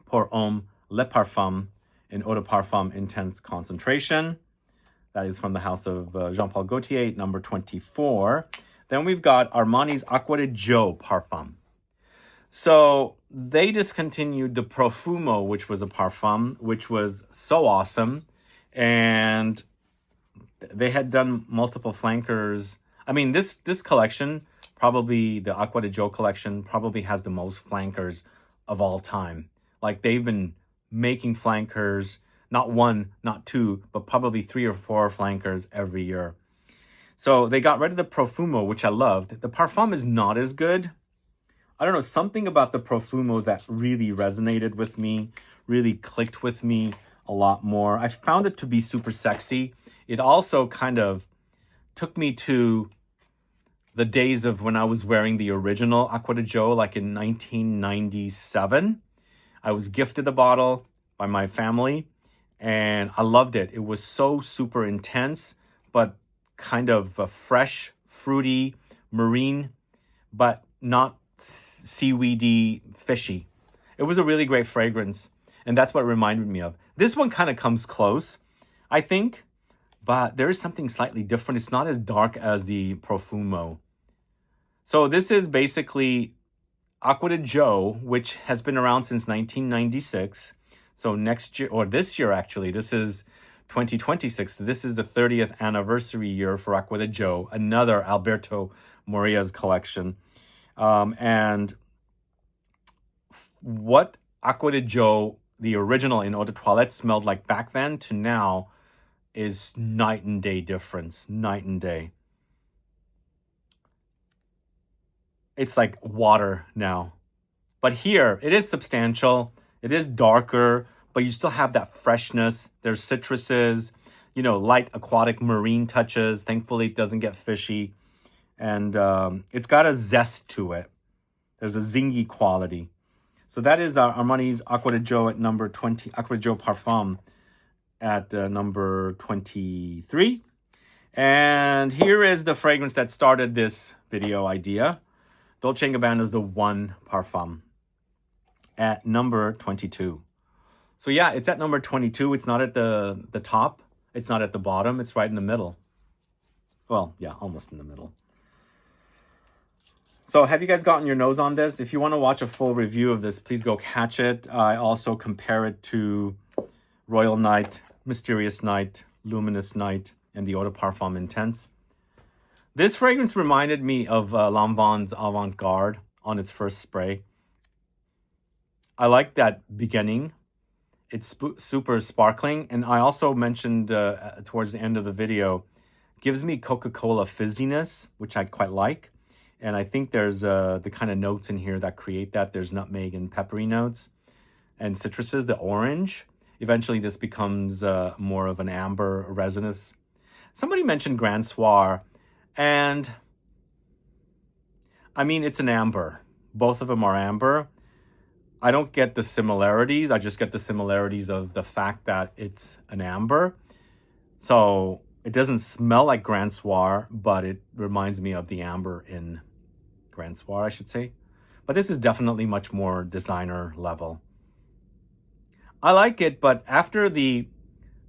pour Homme le Parfum in Eau de Parfum Intense Concentration. That is from the house of Jean Paul Gaultier, number 24. Then we've got Armani's Acqua di Gio Parfum. So they discontinued the Profumo, which was a Parfum, which was so awesome. And they had done multiple flankers. I mean, this collection, probably the Acqua di Gio collection, probably has the most flankers of all time. Like, they've been making flankers, not 1, not 2, but probably 3 or 4 flankers every year. So they got rid of the Profumo, which I loved. The Parfum is not as good. I don't know, something about the Profumo that really resonated with me, really clicked with me a lot more. I found it to be super sexy. It also kind of took me to the days of when I was wearing the original Acqua di Gio, like in 1997. I was gifted a bottle by my family, and I loved it. It was so super intense, but kind of fresh, fruity, marine, but not seaweedy, fishy. It was a really great fragrance, and that's what it reminded me of. This one kind of comes close, I think, but there is something slightly different. It's not as dark as the Profumo. So this is basically Acqua di Gio, which has been around since 1996. So next year, or this year actually, this is 2026. This is the 30th anniversary year for Acqua di Gio, another Alberto Moria's collection. And what Acqua di Gio, the original in Eau de Toilette, smelled like back then to now is night and day difference. Night and day. It's like water now. But here, it is substantial. It is darker, but you still have that freshness. There's citruses, you know, light aquatic marine touches. Thankfully, it doesn't get fishy. And it's got a zest to it. There's a zingy quality. So that is Armani's Acqua di Gio at number 20. Acqua di Gio Parfum at number 23. And here is the fragrance that started this video idea. Dolce & Gabbana's The One Parfum at number 22. So yeah, it's at number 22. It's not at the top. It's not at the bottom. It's right in the middle. Well, yeah, almost in the middle. So have you guys gotten your nose on this? If you want to watch a full review of this, please go catch it. I also compare it to Royal Night, Mysterious Night, Luminous Night, and the Eau de Parfum Intense. This fragrance reminded me of Lanvin's Avant Garde on its first spray. I like that beginning. It's super sparkling. And I also mentioned towards the end of the video, gives me Coca-Cola fizziness, which I quite like. And I think there's the kind of notes in here that create that. There's nutmeg and peppery notes and citruses, the orange. Eventually this becomes more of an amber resinous. Somebody mentioned Grand Soir. And I mean, it's an amber. Both of them are amber. I don't get the similarities. I just get the similarities of the fact that it's an amber. So it doesn't smell like Grand Soir, but it reminds me of the amber in Grand Soir, I should say. But this is definitely much more designer level. I like it, but after the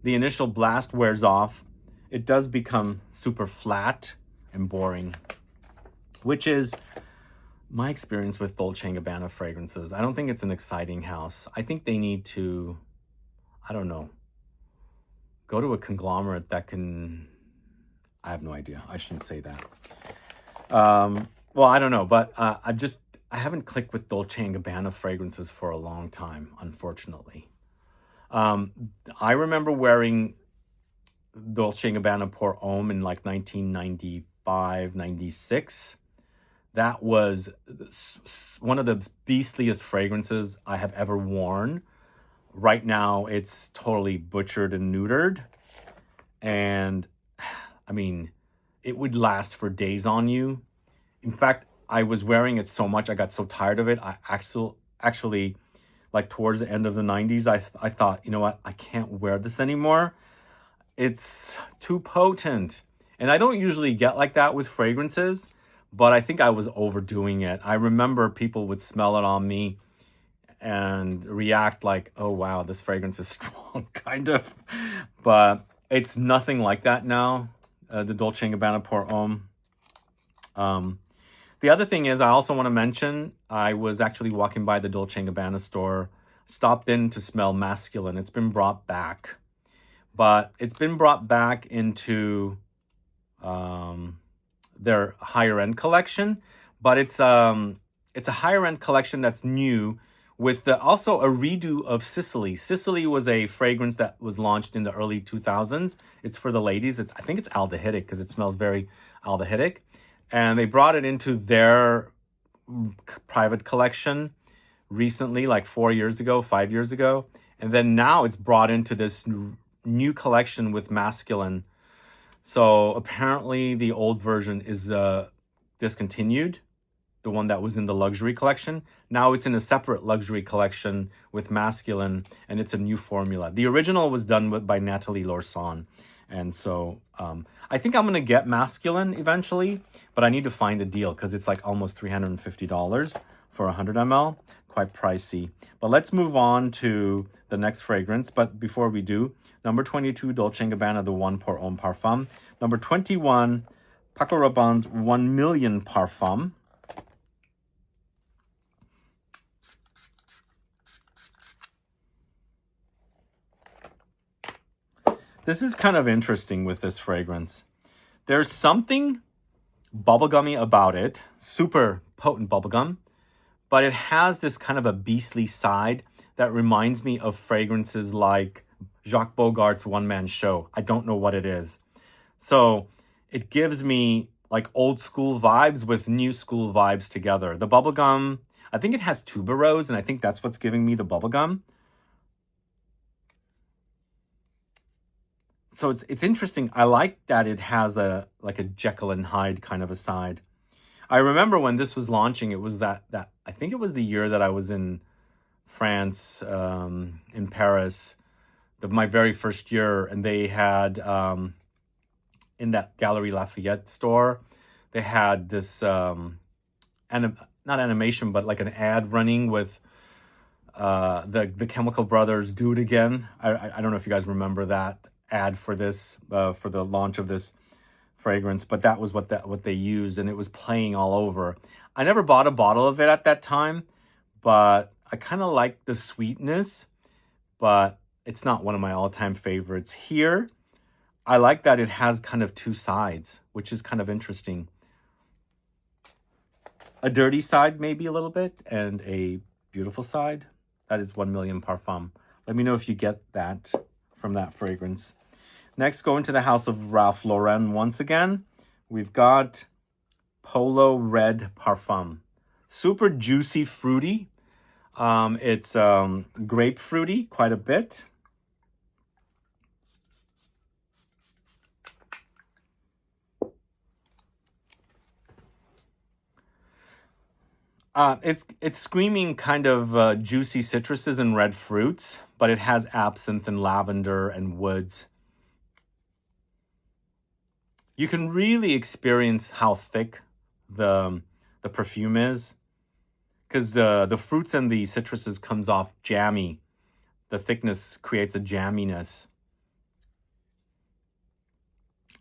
initial blast wears off, it does become super flat and boring, which is my experience with Dolce & Gabbana fragrances. I don't think it's an exciting house. I think they need to, I don't know, go to a conglomerate that can, I have no idea. I shouldn't say that. Well, I don't know, but I haven't clicked with Dolce & Gabbana fragrances for a long time, unfortunately. I remember wearing Dolce & Gabbana Pour Homme in like 1995, 96. That was one of the beastliest fragrances I have ever worn. Right now, it's totally butchered and neutered. And, I mean, it would last for days on you. In fact, I was wearing it so much, I got so tired of it. I actually like towards the end of the 90s, I thought, you know what? I can't wear this anymore. It's too potent. And I don't usually get like that with fragrances, but I think I was overdoing it. I remember people would smell it on me and react like, oh, wow, this fragrance is strong, kind of. But it's nothing like that now, the Dolce & Gabbana Pour Homme. The other thing is, I also want to mention, I was actually walking by the Dolce & Gabbana store, stopped in to smell Masculine. It's been brought back. But it's been brought back into their higher end collection. But it's a higher end collection that's new with also a redo of Sicily. Sicily was a fragrance that was launched in the early 2000s. It's for the ladies. I think it's aldehydic because it smells very aldehydic. And they brought it into their private collection recently, like 5 years ago. And then now it's brought into this new collection with Masculine. So apparently the old version is discontinued, the one that was in the luxury collection. Now it's in a separate luxury collection with Masculine, and it's a new formula. The original was done by Nathalie Lorson. And so I think I'm going to get Masculine eventually, but I need to find a deal because it's like almost $350 for 100 ml. Quite pricey. But let's move on to the next fragrance. But before we do, number 22, Dolce & Gabbana, the 1 pour Homme Parfum. Number 21, Paco Rabanne's 1 Million Parfum. This is kind of interesting with this fragrance. There's something bubblegummy about it, super potent bubblegum, but it has this kind of a beastly side that reminds me of fragrances like Jacques Bogart's One Man Show. I don't know what it is. So it gives me like old school vibes with new school vibes together. The bubblegum, I think it has tuberose, and I think that's what's giving me the bubblegum. So it's interesting. I like that it has a like a Jekyll and Hyde kind of a side. I remember when this was launching, it was that I think it was the year that I was in France, in Paris, my very first year, and they had in that Galerie Lafayette store, they had this not animation, but like an ad running with the Chemical Brothers "Do It Again." I don't know if you guys remember that ad for this for the launch of this fragrance, but that was what they used, and it was playing all over. I never bought a bottle of it at that time, but I kind of like the sweetness, but it's not one of my all-time favorites. Here, I like that it has kind of two sides, which is kind of interesting. A dirty side maybe a little bit, and a beautiful side. That is 1 Million Parfum. Let me know if you get that from that fragrance. Next, go into the house of Ralph Lauren once again. We've got Polo Red Parfum. Super juicy, fruity. It's grapefruity quite a bit. It's screaming kind of juicy citruses and red fruits, but it has absinthe and lavender and woods. You can really experience how thick the perfume is, because the fruits and the citruses comes off jammy. The thickness creates a jamminess.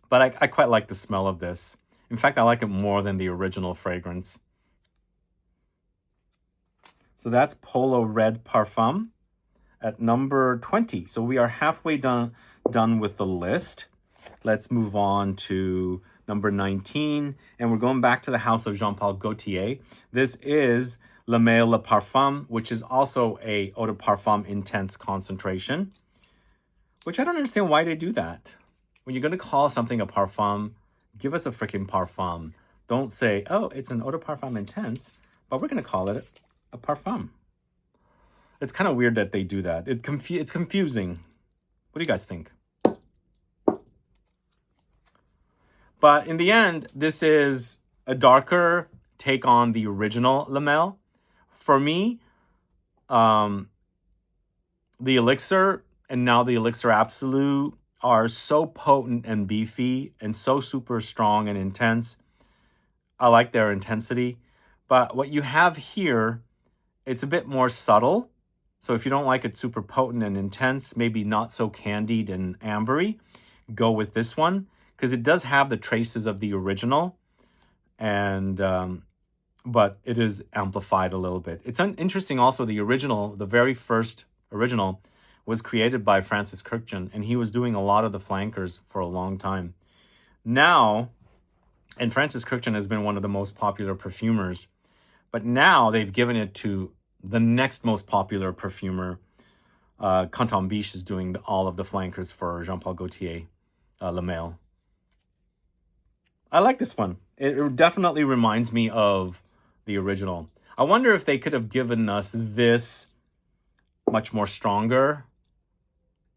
But I quite like the smell of this. In fact, I like it more than the original fragrance. So that's Polo Red Parfum at number 20. So we are halfway done with the list. Let's move on to number 19. And we're going back to the house of Jean-Paul Gaultier. This is Le Mail Le Parfum, which is also a Eau de Parfum Intense concentration. Which I don't understand why they do that. When you're going to call something a parfum, give us a freaking parfum. Don't say, oh, it's an Eau de Parfum Intense, but we're going to call it a parfum. It's kind of weird that they do that. It's confusing. What do you guys think? But in the end, this is a darker take on the original Le Mail. For me, the ELIXIR and now the ELIXIR Absolute are so potent and beefy and so super strong and intense. I like their intensity. But what you have here, it's a bit more subtle. So if you don't like it super potent and intense, maybe not so candied and ambery, go with this one, because it does have the traces of the original, and but it is amplified a little bit. It's interesting also, the original, the very first original, was created by Francis Kurkdjian, and he was doing a lot of the flankers for a long time. Now, and Francis Kurkdjian has been one of the most popular perfumers, but now they've given it to the next most popular perfumer. Canton Biche is doing all of the flankers for Jean-Paul Gaultier, Le Mail. I like this one. It definitely reminds me of the original. I wonder if they could have given us this much more stronger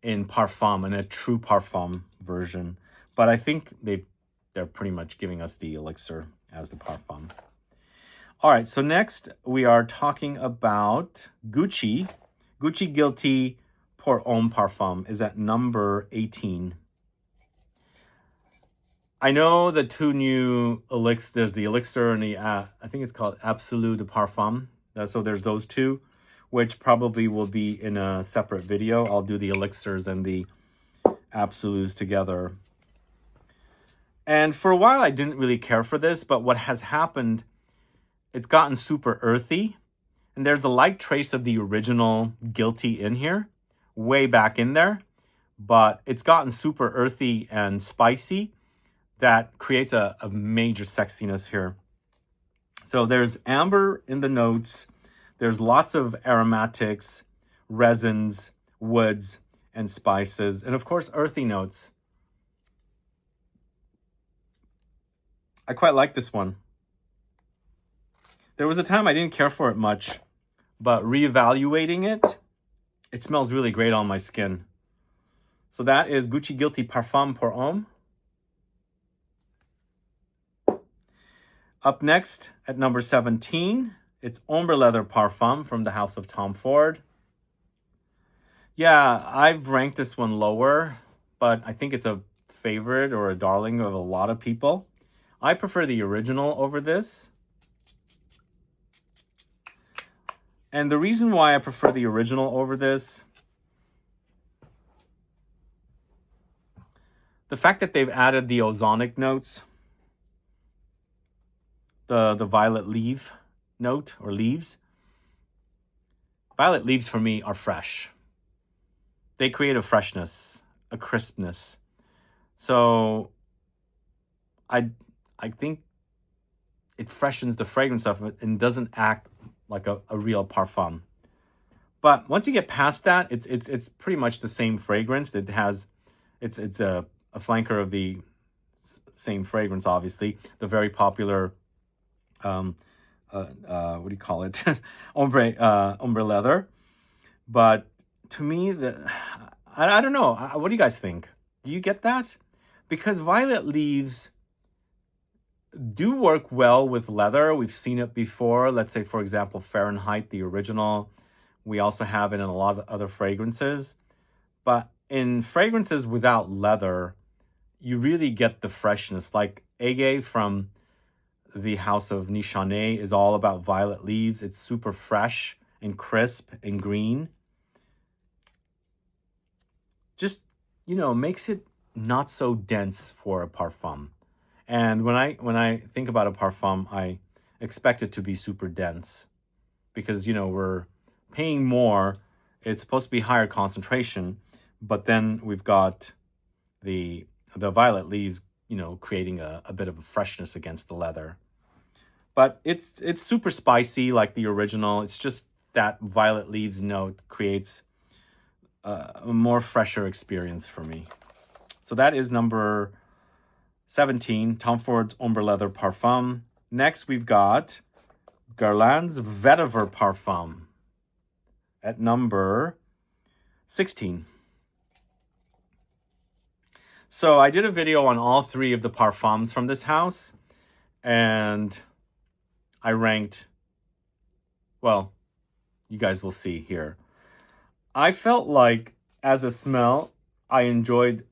in Parfum, in a true Parfum version. But I think they're pretty much giving us the ELIXIR as the Parfum. All right, so next we are talking about Gucci. Gucci Guilty Pour Homme Parfum is at number 18. I know the two new ELIXIR, there's the ELIXIR and the, I think it's called Absolut de Parfum. So there's those two, which probably will be in a separate video. I'll do the elixirs and the absolutes together. And for a while, I didn't really care for this, but what has happened, it's gotten super earthy. And there's the light trace of the original Guilty in here, way back in there. But it's gotten super earthy and spicy. That creates a major sexiness here. So there's amber in the notes. There's lots of aromatics, resins, woods, and spices. And of course, earthy notes. I quite like this one. There was a time I didn't care for it much, but reevaluating it, it smells really great on my skin. So that is Gucci Guilty Parfum pour Homme. Up next, at number 17, it's Ombre Leather Parfum from the House of Tom Ford. Yeah, I've ranked this one lower, but I think it's a favorite or a darling of a lot of people. I prefer the original over this. And the reason why I prefer the original over this, the fact that they've added the ozonic notes, the violet leaf note or leaves. Violet leaves for me are fresh. They create a freshness, a crispness. So I think it freshens the fragrance of it and doesn't act like a real parfum. But once you get past that, it's pretty much the same fragrance. It has, it's a flanker of the same fragrance, obviously. The very popular, what do you call it? Ombre leather. But to me, I don't know. What do you guys think? Do you get that? Because violet leaves do work well with leather. We've seen it before. Let's say, for example, Fahrenheit, the original. We also have it in a lot of other fragrances. But in fragrances without leather, you really get the freshness. Like Ege from the House of Nichane is all about violet leaves. It's super fresh and crisp and green. Just, you know, makes it not so dense for a parfum. And when I think about a parfum, I expect it to be super dense because, you know, we're paying more. It's supposed to be higher concentration, but then we've got the violet leaves, you know, creating a bit of a freshness against the leather. But it's super spicy like the original. It's just that violet leaves note creates a more fresher experience for me. So that is number 17, Tom Ford's Ombre Leather Parfum. Next, we've got Guerlain's Vetiver Parfum at number 16. So I did a video on all three of the parfums from this house, and I ranked, well, you guys will see here. I felt like, as a smell, I enjoyed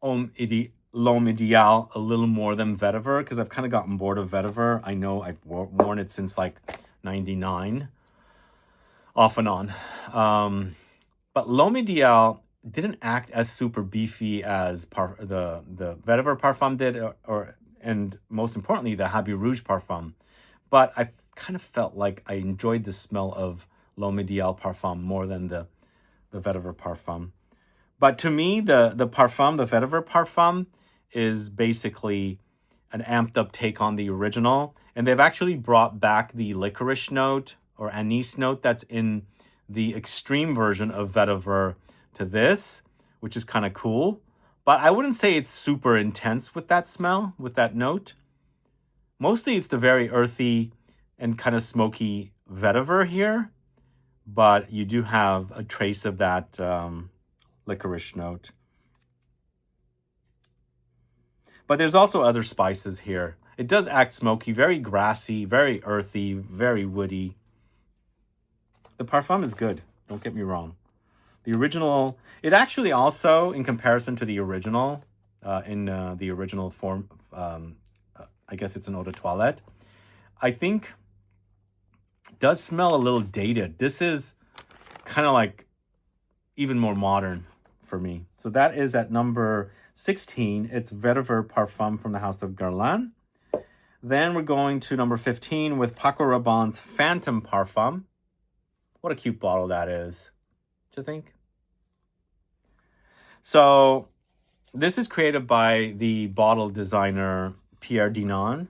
L'Homme Ideal a little more than Vetiver because I've kind of gotten bored of Vetiver. I know I've worn it since like 99, off and on. But L'Homme Ideal didn't act as super beefy as the Vetiver Parfum did, and most importantly, the Habit Rouge Parfum. But I kind of felt like I enjoyed the smell of L'Homme Ideal Parfum more than the Vetiver Parfum. But to me, the Vetiver Parfum is basically an amped up take on the original. And they've actually brought back the licorice note or anise note that's in the extreme version of Vetiver to this, which is kind of cool. But I wouldn't say it's super intense with that smell, with that note. Mostly it's the very earthy and kind of smoky Vetiver here. But you do have a trace of that licorice note. But there's also other spices here. It does act smoky, very grassy, very earthy, very woody. The parfum is good, don't get me wrong. The original, it actually also, in comparison to the original, in the original form, I guess it's an eau de toilette, I think does smell a little dated. This is kind of like even more modern for me. So that is at number 16. It's Vetiver Parfum from the house of Guerlain. Then we're going to number 15 with Paco Rabanne's Phantom Parfum. What a cute bottle that is. Do you think? So this is created by the bottle designer Pierre Dinan.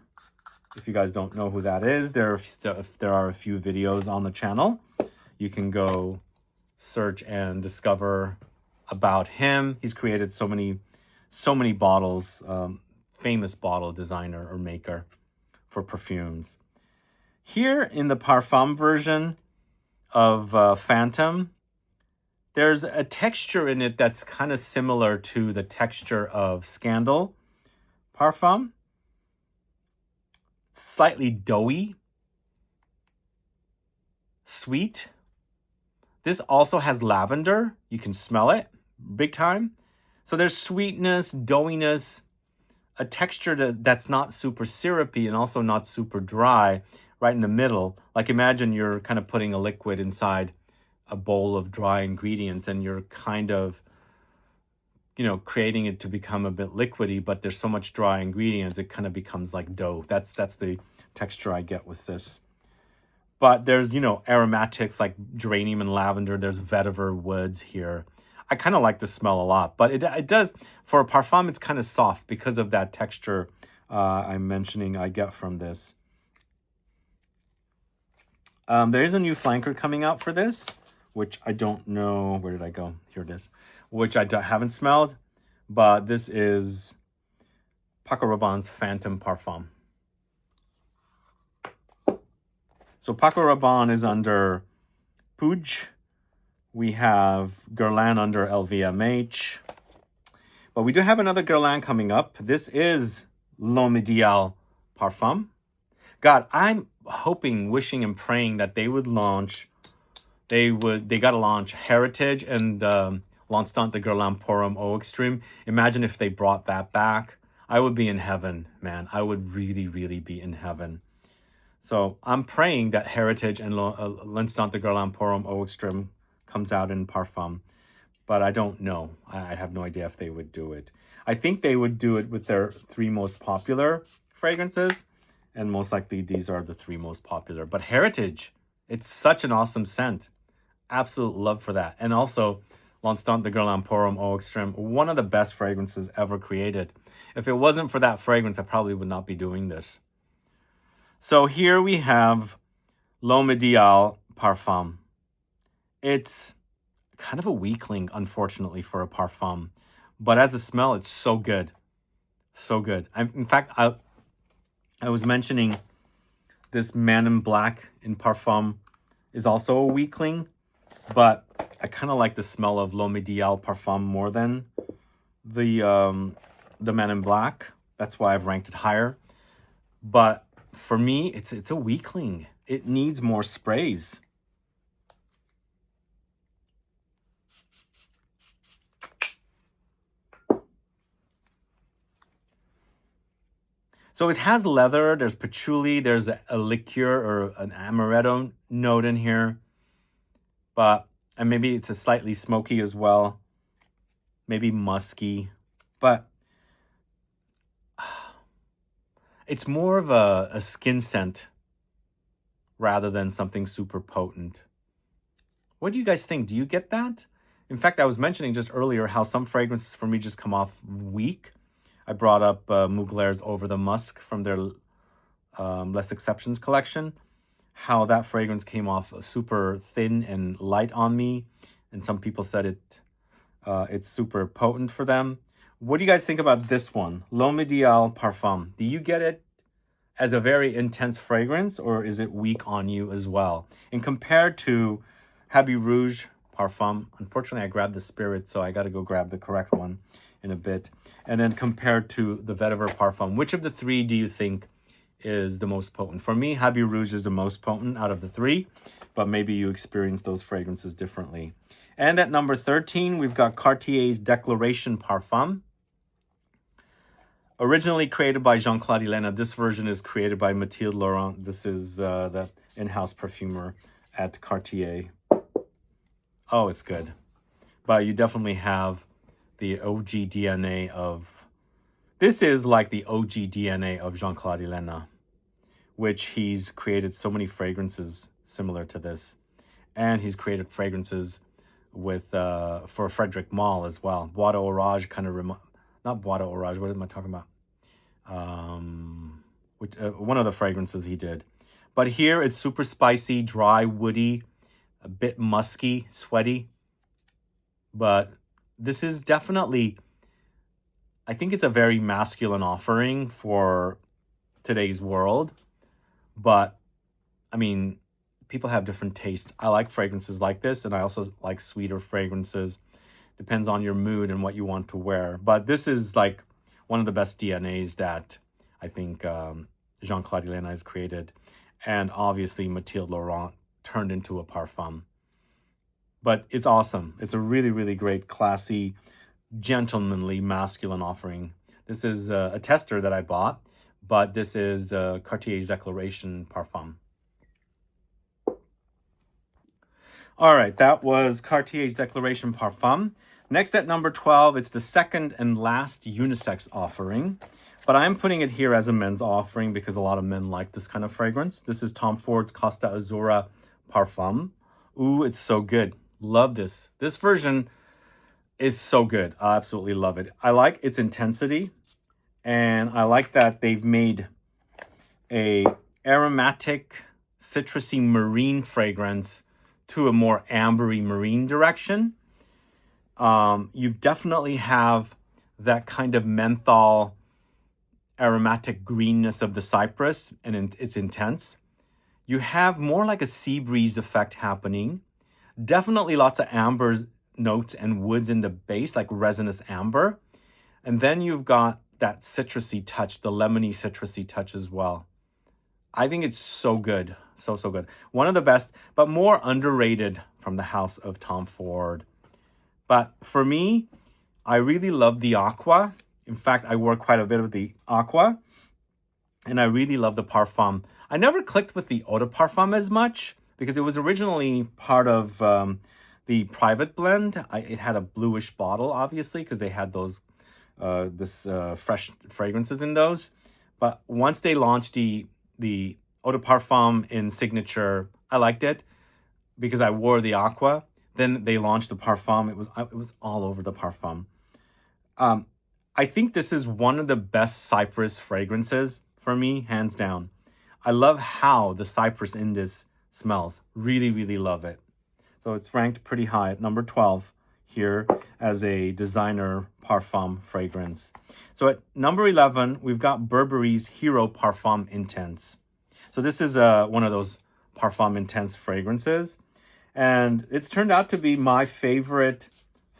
If you guys don't know who that is, there are a few videos on the channel. You can go search and discover about him. He's created so many bottles, famous bottle designer or maker for perfumes. Here in the Parfum version of Phantom, there's a texture in it that's kind of similar to the texture of Scandal Parfum. Slightly doughy, sweet. This also has lavender. You can smell it big time. So there's sweetness, doughiness, a texture that's not super syrupy and also not super dry, right in the middle. Like imagine you're kind of putting a liquid inside a bowl of dry ingredients and you're kind of, you know, creating it to become a bit liquidy, but there's so much dry ingredients, it kind of becomes like dough. That's the texture I get with this. But there's, you know, aromatics like geranium and lavender. There's vetiver woods here. I kind of like the smell a lot, but it does, for a parfum, it's kind of soft because of that texture I'm mentioning I get from this. There is a new flanker coming out for this, which I don't know. Where did I go? Here it is. Which I haven't smelled, but this is Paco Rabanne's Phantom Parfum. So Paco Rabanne is under ROUGE. We have Guerlain under LVMH. But we do have another Guerlain coming up. This is L'Homme Ideal Parfum. God, I'm hoping, wishing, and praying that they would launch. They got to launch Heritage and L'Instant de Guerlain Pour Homme Eau Extreme. Imagine if they brought that back. I would be in heaven, man. I would really, really be in heaven. So I'm praying that Heritage and L'Instant de Guerlain Pour Homme Eau Extreme comes out in Parfum. But I don't know. I have no idea if they would do it. I think they would do it with their 3 most popular fragrances. And most likely these are the 3 most popular. But Heritage, it's such an awesome scent. Absolute love for that. And also, L'Instant de Guerlain Pour Homme Eau Extreme, one of the best fragrances ever created. If it wasn't for that fragrance, I probably would not be doing this. So here we have L'Homme Ideal Parfum. It's kind of a weakling, unfortunately, for a parfum. But as a smell, it's so good. So good. In fact, I was mentioning this Man in Black in Parfum is also a weakling. But I kind of like the smell of L'Homme Ideal Parfum more than the Man in Black. That's why I've ranked it higher. But for me, it's a weakling. It needs more sprays. So it has leather, there's patchouli, there's a ELIXIR or an amaretto note in here. And maybe it's a slightly smoky as well. Maybe musky. But it's more of a skin scent rather than something super potent. What do you guys think? Do you get that? In fact, I was mentioning just earlier how some fragrances for me just come off weak. I brought up Muglaire's Over the Musk from their Less Exceptions collection. How that fragrance came off super thin and light on me. And some people said it's super potent for them. What do you guys think about this one? L'Homme Ideal Parfum. Do you get it as a very intense fragrance or is it weak on you as well? And compared to Habit Rouge Parfum, unfortunately I grabbed the Spirit, so I got to go grab the correct one in a bit. And then compared to the Vetiver Parfum, which of the 3 do you think is the most potent? For me, Habit Rouge is the most potent out of the 3, but maybe you experience those fragrances differently. And at number 13, we've got Cartier's Declaration Parfum. Originally created by Jean-Claude Helena, this version is created by Mathilde Laurent. This is the in-house perfumer at Cartier. Oh, it's good. But you definitely have the OG DNA of... This is like the OG DNA of Jean-Claude Helena, which he's created so many fragrances similar to this. And he's created fragrances with for Frederic Malle as well. Bois d'Orage kind of not Bois d'Orage, what am I talking about? One of the fragrances he did. But here it's super spicy, dry, woody, a bit musky, sweaty. But this is definitely, I think it's a very masculine offering for today's world. But, I mean, people have different tastes. I like fragrances like this, and I also like sweeter fragrances. Depends on your mood and what you want to wear. But this is like one of the best DNAs that I think Jean-Claude Helena has created. And obviously Mathilde Laurent turned into a parfum. But it's awesome. It's a really, really great, classy, gentlemanly, masculine offering. This is a tester that I bought, but this is Cartier's Declaration Parfum. All right, that was Cartier's Declaration Parfum. Next at number 12, it's the second and last unisex offering, but I'm putting it here as a men's offering because a lot of men like this kind of fragrance. This is Tom Ford's Costa Azzurra Parfum. Ooh, it's so good. Love this. This version is so good. I absolutely love it. I like its intensity, and I like that they've made a aromatic, citrusy marine fragrance to a more ambery marine direction. You definitely have that kind of menthol aromatic greenness of the cypress, and it's intense. You have more like a sea breeze effect happening. Definitely lots of amber notes and woods in the base, like resinous amber. And then you've got that citrusy touch, the lemony citrusy touch as well. I think it's so good. So good. One of the best, but more underrated from the house of Tom Ford. But for me, I really love the Aqua. In fact, I wore quite a bit of the Aqua. And I really love the Parfum. I never clicked with the Eau de Parfum as much because it was originally part of the private blend. It had a bluish bottle, obviously, because they had those fresh fragrances in those. But once they launched the Eau de Parfum in Signature, I liked it because I wore the Aqua. Then they launched the Parfum. It was all over the Parfum. I think this is one of the best cypress fragrances for me, hands down. I love how the cypress in this smells. Really, really love it. So it's ranked pretty high at number 12 here as a designer parfum fragrance. So at number 11, we've got Burberry's Hero Parfum Intense. So this is one of those Parfum Intense fragrances. And it's turned out to be my favorite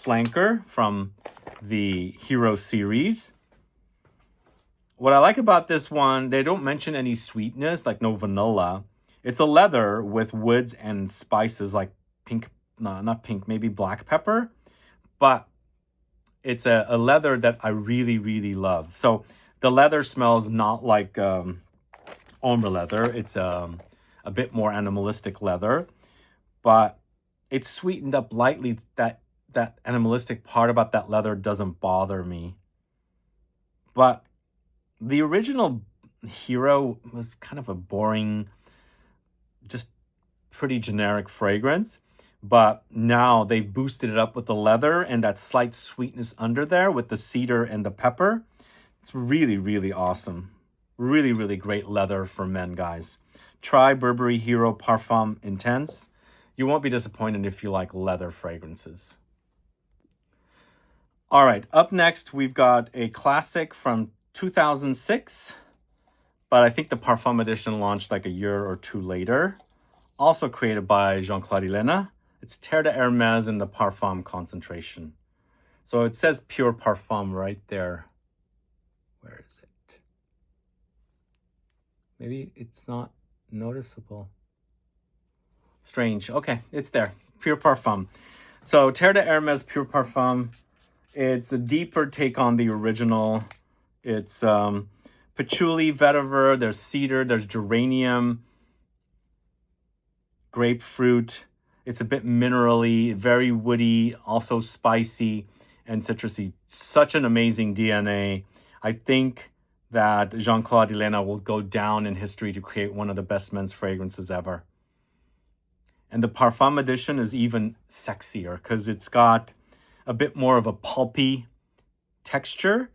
flanker from the Hero series. What I like about this one, they don't mention any sweetness, like no vanilla. It's a leather with woods and spices like pink, no, not pink, maybe black pepper. But it's a leather that I really, really love. So the leather smells not like Ombre leather. It's a bit more animalistic leather. But it's sweetened up lightly. That animalistic part about that leather doesn't bother me. But the original Hero was kind of a boring, just pretty generic fragrance. But now they've boosted it up with the leather and that slight sweetness under there with the cedar and the pepper. It's really, really awesome. Really, really great leather for men, guys. Try Burberry Hero Parfum Intense. You won't be disappointed if you like leather fragrances. All right, up next, we've got a classic from 2006, but I think the Parfum edition launched like a year or two later. Also created by Jean-Claude Helena. It's Terre de Hermès in the Parfum concentration. So it says Pure Parfum right there. Where is it? Maybe it's not noticeable. Strange. Okay, it's there. Pure Parfum. So Terre de Hermès Pure Parfum. It's a deeper take on the original It's patchouli, vetiver, there's cedar, there's geranium, grapefruit. It's a bit minerally, very woody, also spicy and citrusy. Such an amazing DNA. I think that Jean-Claude Elena will go down in history to create one of the best men's fragrances ever. And the Parfum edition is even sexier because it's got a bit more of a pulpy texture,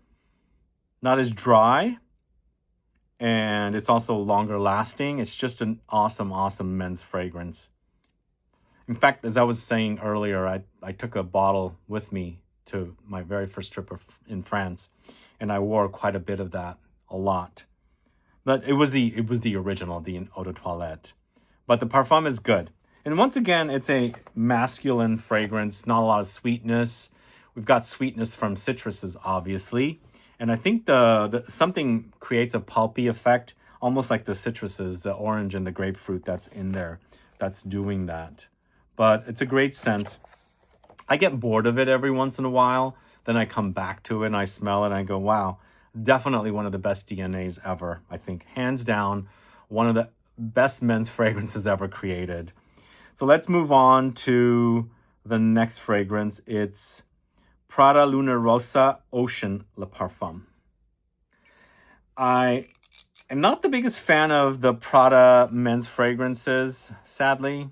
not as dry, and it's also longer lasting. It's just an awesome, awesome men's fragrance. In fact, as I was saying earlier, I took a bottle with me to my very first trip in France, and I wore quite a bit of that, a lot. But it was the original, the Eau de Toilette. But the Parfum is good. And once again, it's a masculine fragrance, not a lot of sweetness. We've got sweetness from citruses, obviously. And I think the something creates a pulpy effect, almost like the citruses, the orange and the grapefruit that's in there, that's doing that. But it's a great scent. I get bored of it every once in a while. Then I come back to it and I smell it and I go, wow, definitely one of the best DNAs ever. I think hands down, one of the best men's fragrances ever created. So let's move on to the next fragrance. It's Prada Luna Rossa Ocean Le Parfum. I am not the biggest fan of the Prada men's fragrances, sadly.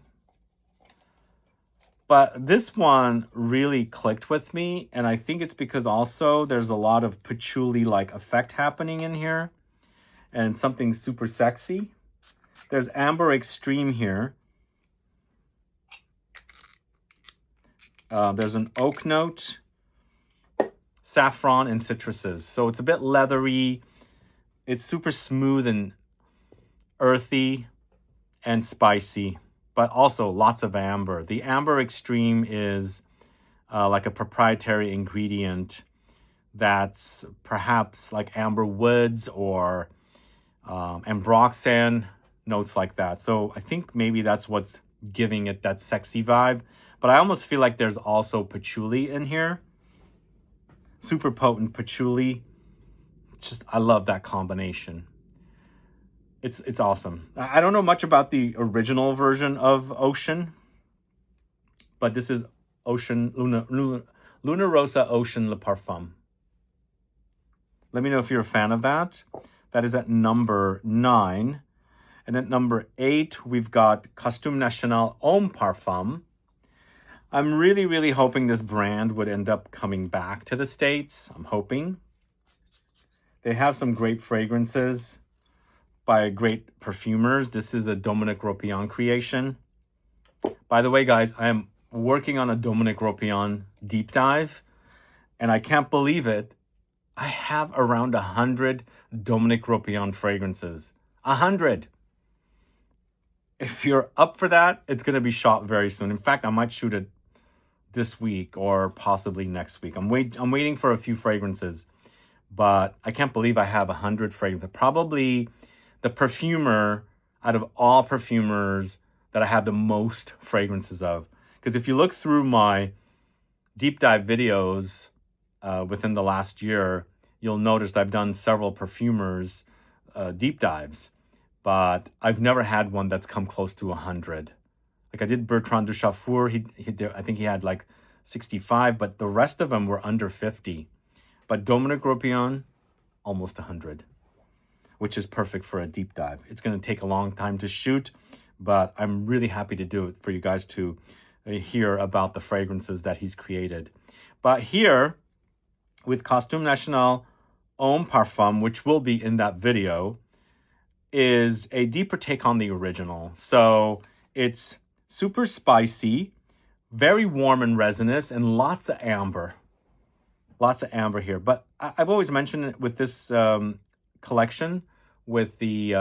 But this one really clicked with me, and I think it's because also there's a lot of patchouli-like effect happening in here, and something super sexy. There's Amber Extreme here. There's an oak note, saffron, and citruses. So it's a bit leathery. It's super smooth and earthy and spicy, but also lots of amber. The Amber Extreme is like a proprietary ingredient that's perhaps like Amberwoods or Ambrocenide, notes like that. So I think maybe that's what's giving it that sexy vibe. But I almost feel like there's also patchouli in here. Super potent patchouli. Just, I love that combination. It's awesome. I don't know much about the original version of Ocean, but this is Ocean Luna Rossa Ocean Le Parfum. Let me know if you're a fan of that. That is at number 9. And at number 8, we've got Costume National Homme Parfum. I'm really, really hoping this brand would end up coming back to the States. I'm hoping. They have some great fragrances by great perfumers. This is a Dominique Ropion creation. By the way, guys, I am working on a Dominique Ropion deep dive, and I can't believe it. I have around 100 Dominique Ropion fragrances. 100. If you're up for that, it's going to be shot very soon. In fact, I might shoot it this week or possibly next week. I'm waiting for a few fragrances, but I can't believe I have 100 fragrances. Probably the perfumer out of all perfumers that I have the most fragrances of. Because if you look through my deep dive videos within the last year, you'll notice I've done several perfumers deep dives, but I've never had one that's come close to 100. Like I did Bertrand Duchaufour, I think he had like 65, but the rest of them were under 50. But Dominique Ropion, almost 100, which is perfect for a deep dive. It's going to take a long time to shoot, but I'm really happy to do it for you guys to hear about the fragrances that he's created. But here, with Costume National Homme Parfum, which will be in that video, is a deeper take on the original. So it's super spicy, very warm and resinous, and lots of amber. Lots of amber here. But I've always mentioned it with this collection, with the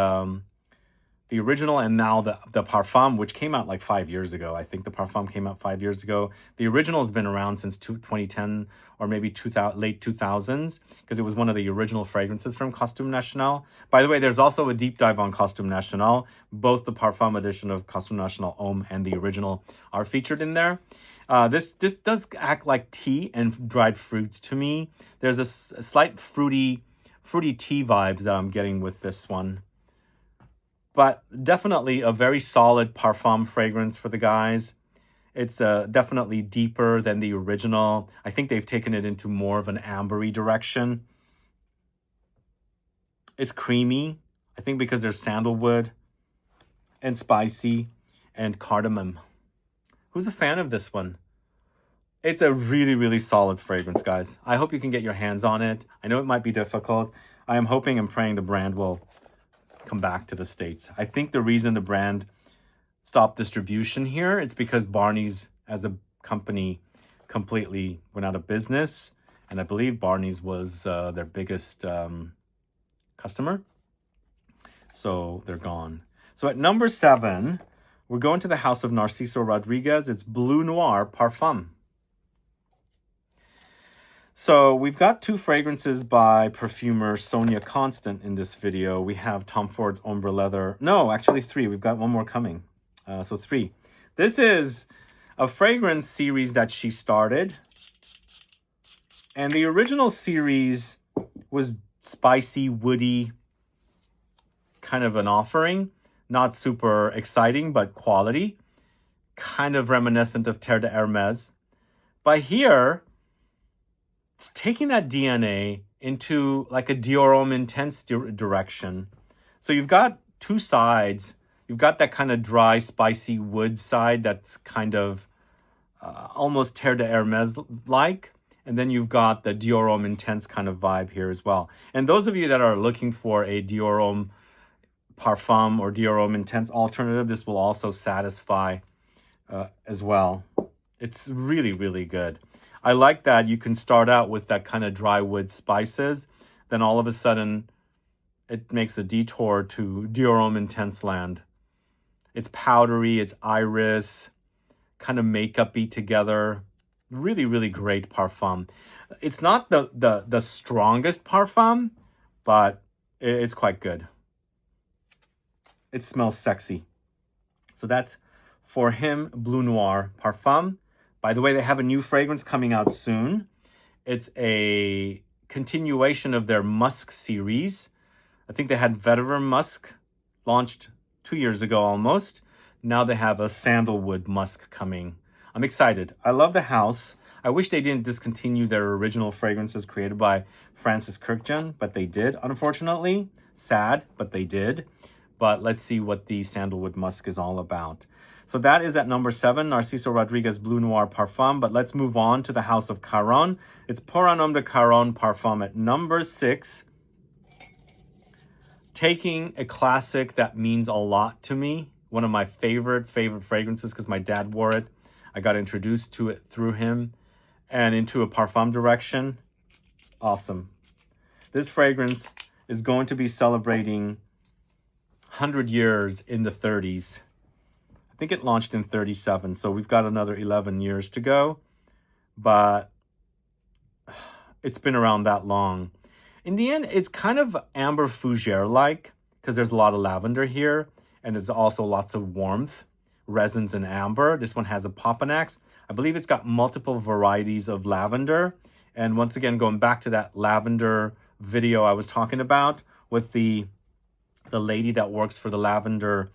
original and now the Parfum, which came out like 5 years ago. I think the Parfum came out 5 years ago. The original has been around since 2010 or maybe late 2000s, because it was one of the original fragrances from Costume National. By the way, there's also a deep dive on Costume National. Both the Parfum edition of Costume National Homme and the original are featured in there. This does act like tea and dried fruits to me. There's a slight fruity fruity tea vibes that I'm getting with this one. But definitely a very solid Parfum fragrance for the guys. It's definitely deeper than the original. I think they've taken it into more of an ambery direction. It's creamy, I think because there's sandalwood and spicy and cardamom. Who's a fan of this one? It's a really, really solid fragrance, guys. I hope you can get your hands on it. I know it might be difficult. I am hoping and praying the brand will come back to the States. I think the reason the brand stopped distribution here is because Barney's as a company completely went out of business. And I believe Barney's was their biggest customer. So they're gone. So at number 7, we're going to the house of Narciso Rodriguez. It's Bleu Noir Parfum. So we've got 2 fragrances by perfumer Sonia Constant in this video. We have Tom Ford's Ombre Leather. No, actually 3. We've got one more coming. So 3. This is a fragrance series that she started. And the original series was spicy, woody, kind of an offering. Not super exciting, but quality. Kind of reminiscent of Terre de Hermes. But here, it's taking that DNA into like a DIOR HOMME Intense direction. So you've got 2 sides. You've got that kind of dry, spicy wood side that's kind of almost Terre de Hermes-like. And then you've got the DIOR HOMME Intense kind of vibe here as well. And those of you that are looking for a DIOR HOMME Parfum or DIOR HOMME Intense alternative, this will also satisfy as well. It's really, really good. I like that you can start out with that kind of dry wood spices. Then all of a sudden, it makes a detour to DIOR HOMME Intense land. It's powdery, it's iris, kind of makeup-y together. Really, really great parfum. It's not the strongest parfum, but it's quite good. It smells sexy. So that's for him, Bleu Noir Parfum. By the way, they have a new fragrance coming out soon. It's a continuation of their musk series. I think they had vetiver musk launched 2 years ago almost. Now they have a sandalwood musk coming. I'm excited. I love the house. I wish they didn't discontinue their original fragrances created by Francis Kurkdjian, but they did, unfortunately. Sad, but they did. But let's see what the sandalwood musk is all about. So that is at number 7, Narciso Rodriguez Bleu Noir Parfum. But let's move on to the house of Caron. It's Pour un Homme de Caron Parfum at number 6. Taking a classic that means a lot to me. One of my favorite fragrances because my dad wore it. I got introduced to it through him and into a parfum direction. Awesome. This fragrance is going to be celebrating 100 years in the 30s. I think it launched in 37, so we've got another 11 years to go. But it's been around that long. In the end, it's kind of Amber Fougere-like because there's a lot of lavender here. And there's also lots of warmth, resins and amber. This one has a Popanax. I believe it's got multiple varieties of lavender. And once again, going back to that lavender video I was talking about with the lady that works for the lavender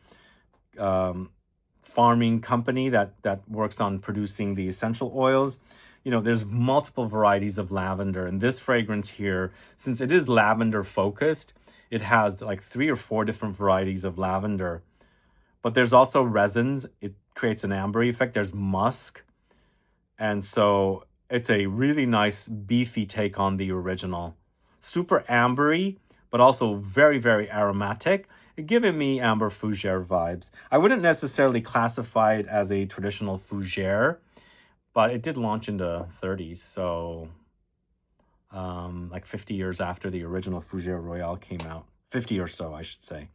farming company that works on producing the essential oils. You know, there's multiple varieties of lavender. And this fragrance here, since it is lavender focused, it has like 3 or 4 different varieties of lavender. But there's also resins. It creates an ambery effect. There's musk. And so it's a really nice beefy take on the original. Super ambery, but also very, very aromatic. Giving me Amber Fougere vibes. I wouldn't necessarily classify it as a traditional Fougere, but it did launch in the 30s. So like 50 years after the original Fougere Royale came out. 50 or so, I should say.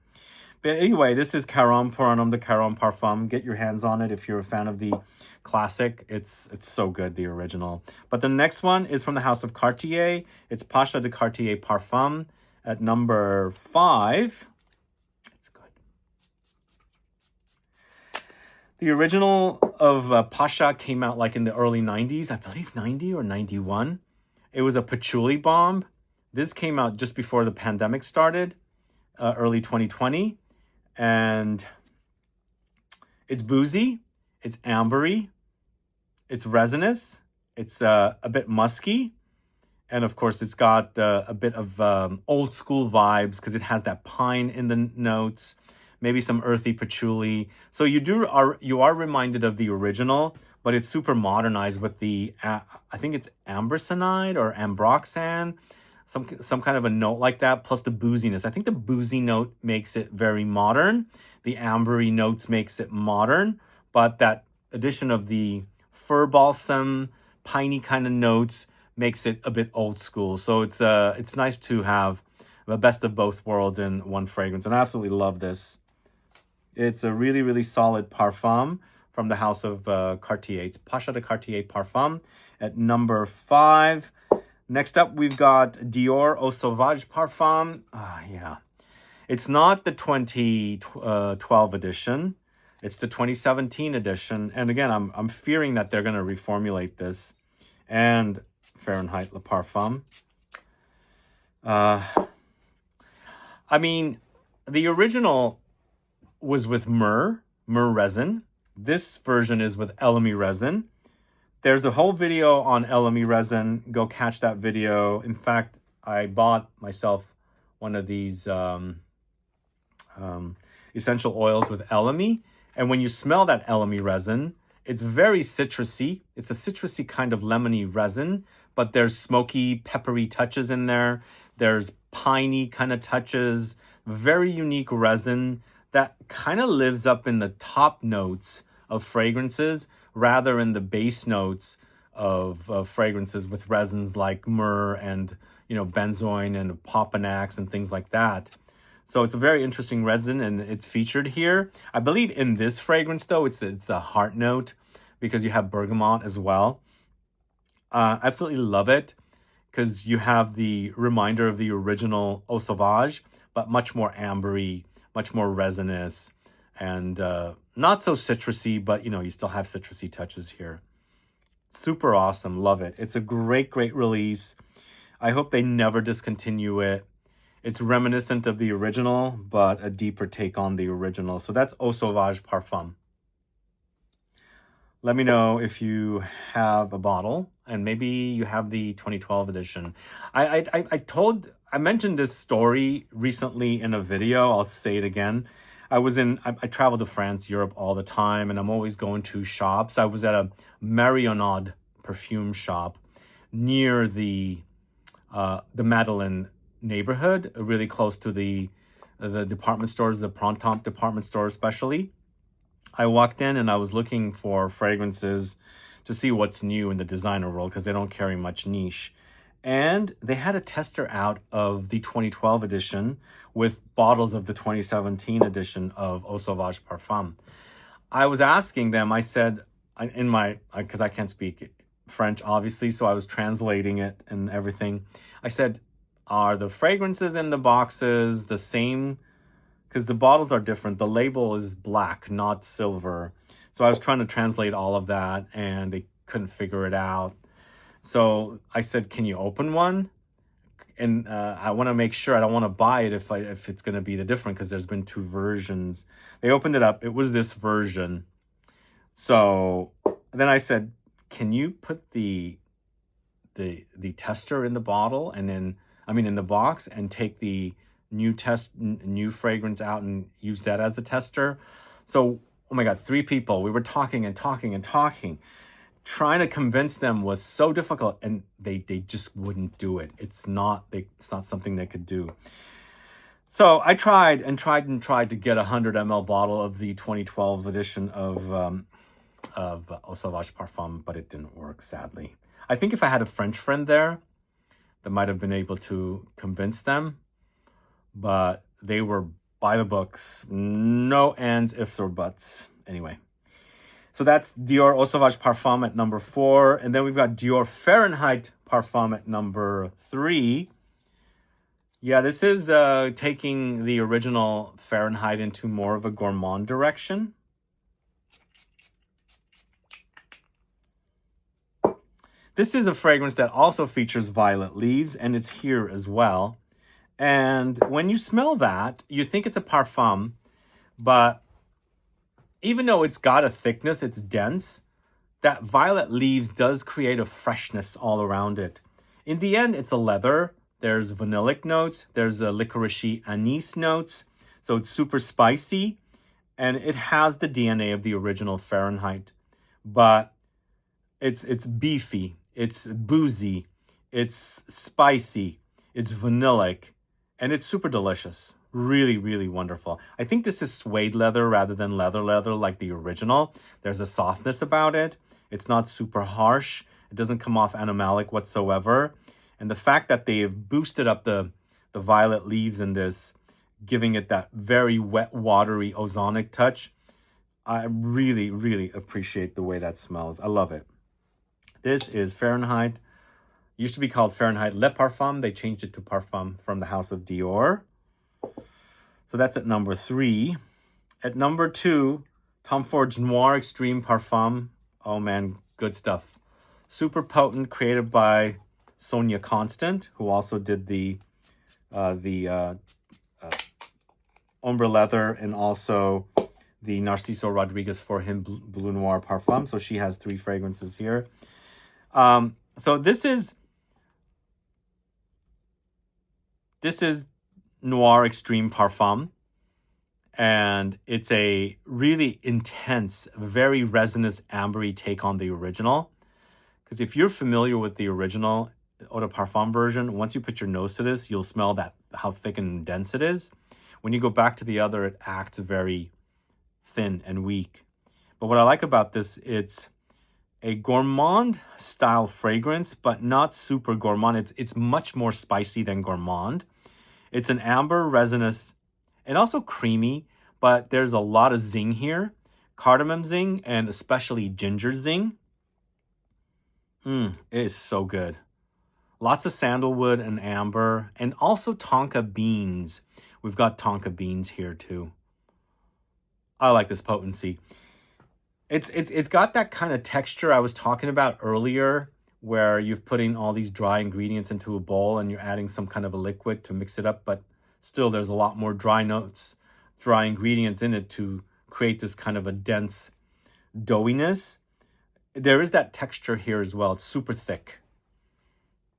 But anyway, this is Caron Pour un Homme de Caron Parfum. Get your hands on it if you're a fan of the classic. It's so good, the original. But the next one is from the house of Cartier. It's Pacha de Cartier Parfum at number 5. It's good. The original of Pacha came out like in the early 90s. I believe 90 or 91. It was a patchouli bomb This came out just before the pandemic started, early 2020. And it's boozy, it's ambery, it's resinous, it's a bit musky. And of course, it's got a bit of old school vibes because it has that pine in the notes, maybe some earthy patchouli. So you are reminded of the original, but it's super modernized with the I think it's Ambrocenide or Ambroxan, some kind of a note like that, plus the booziness. I think the boozy note makes it very modern. The ambery notes makes it modern, but that addition of the fir balsam, piney kind of notes makes it a bit old school. So it's nice to have the best of both worlds in one fragrance. And I absolutely love this. It's a really, really solid parfum from the house of Cartier. It's Pacha de Cartier Parfum at number 5. Next up, we've got DIOR Eau Sauvage Parfum. Yeah. It's not the 2012 edition. It's the 2017 edition. And again, I'm fearing that they're going to reformulate this. And Fahrenheit Le Parfum. I mean, the original was with myrrh resin. This version is with elemi resin. There's a whole video on elemi resin. Go catch that video. In fact, I bought myself one of these essential oils with elemi. And when you smell that elemi resin, it's very citrusy. It's a citrusy kind of lemony resin, but there's smoky, peppery touches in there. There's piney kind of touches. Very unique resin that kind of lives up in the top notes of fragrances rather in the base notes of fragrances with resins like myrrh and, benzoin and popanax and things like that. So it's a very interesting resin, and it's featured here. I believe in this fragrance, though, it's the heart note because you have bergamot as well. Absolutely love it because you have the reminder of the original Eau Sauvage, but much more ambery, much more resinous, and not so citrusy, but, you still have citrusy touches here. Super awesome. Love it. It's a great, great release. I hope they never discontinue it. It's reminiscent of the original, but a deeper take on the original. So that's Eau Sauvage Parfum. Let me know if you have a bottle, and maybe you have the 2012 edition. I mentioned this story recently in a video. I'll say it again. I travel to France, Europe all the time, and I'm always going to shops. I was at a Marionnaud perfume shop near the Madeleine neighborhood, really close to the department stores, the Printemps department store especially. I walked in and I was looking for fragrances to see what's new in the designer world because they don't carry much niche. And they had a tester out of the 2012 edition with bottles of the 2017 edition of Eau Sauvage Parfum. I was asking them, I said, because I can't speak French, obviously, so I was translating it and everything. I said, are the fragrances in the boxes the same? Because the bottles are different. The label is black, not silver. So I was trying to translate all of that, and they couldn't figure it out. So I said, can you open one? And I want to make sure. I don't want to buy it if it's going to be the different, because there's been 2 versions. They opened it up. It was this version. So then I said, can you put the tester in the bottle and then, in the box, and take the new fragrance out and use that as a tester? So, oh my God, 3 people. We were talking and talking and talking. Trying to convince them was so difficult, and they just wouldn't do it. It's not something they could do. So I tried to get a 100 ml bottle of the 2012 edition of Eau Sauvage Parfum, but it didn't work, sadly. I think if I had a French friend there, that might have been able to convince them, but they were by the books, no ands, ifs, or buts. Anyway, so that's DIOR Eau Sauvage Parfum at number 4, and then we've got DIOR Fahrenheit Parfum at number 3. Yeah, this is taking the original Fahrenheit into more of a gourmand direction. This is a fragrance that also features violet leaves, and it's here as well. And when you smell that, you think it's a parfum, but even though it's got a thickness, it's dense, that violet leaves does create a freshness all around it. In the end, it's a leather. There's vanillic notes. There's a licoricey anise notes. So it's super spicy, and it has the DNA of the original Fahrenheit. But it's beefy, it's boozy, it's spicy, it's vanillic, and it's super delicious. Really, really wonderful. I think this is suede leather rather than leather like the original. There's a softness about it. It's not super harsh. It doesn't come off animalic whatsoever. And the fact that they've boosted up the violet leaves in this, giving it that very wet, watery, ozonic touch, I really, really appreciate the way that smells. I love it. This is Fahrenheit. Used to be called Fahrenheit Le Parfum. They changed it to Parfum from the house of DIOR. So that's at number 3. At number 2, Tom Ford's Noir Extreme Parfum. Oh man, good stuff. Super potent, created by Sonia Constant, who also did the Ombre Leather and also the Narciso Rodriguez for him Bleu Noir Parfum. So she has 3 fragrances here. So this is Noir Extreme Parfum, and it's a really intense, very resinous, ambery take on the original. Because if you're familiar with the original Eau de Parfum version, once you put your nose to this, you'll smell that how thick and dense it is. When you go back to the other, it acts very thin and weak. But what I like about this, it's a gourmand style fragrance, but not super gourmand. It's much more spicy than gourmand. It's an amber, resinous, and also creamy, but there's a lot of zing here. Cardamom zing, and especially ginger zing. It is so good. Lots of sandalwood and amber, and also tonka beans. We've got tonka beans here too. I like this potency. It's got that kind of texture I was talking about earlier, where you're putting all these dry ingredients into a bowl and you're adding some kind of a liquid to mix it up, but still there's a lot more dry notes, dry ingredients in it to create this kind of a dense doughiness. There is that texture here as well. It's super thick.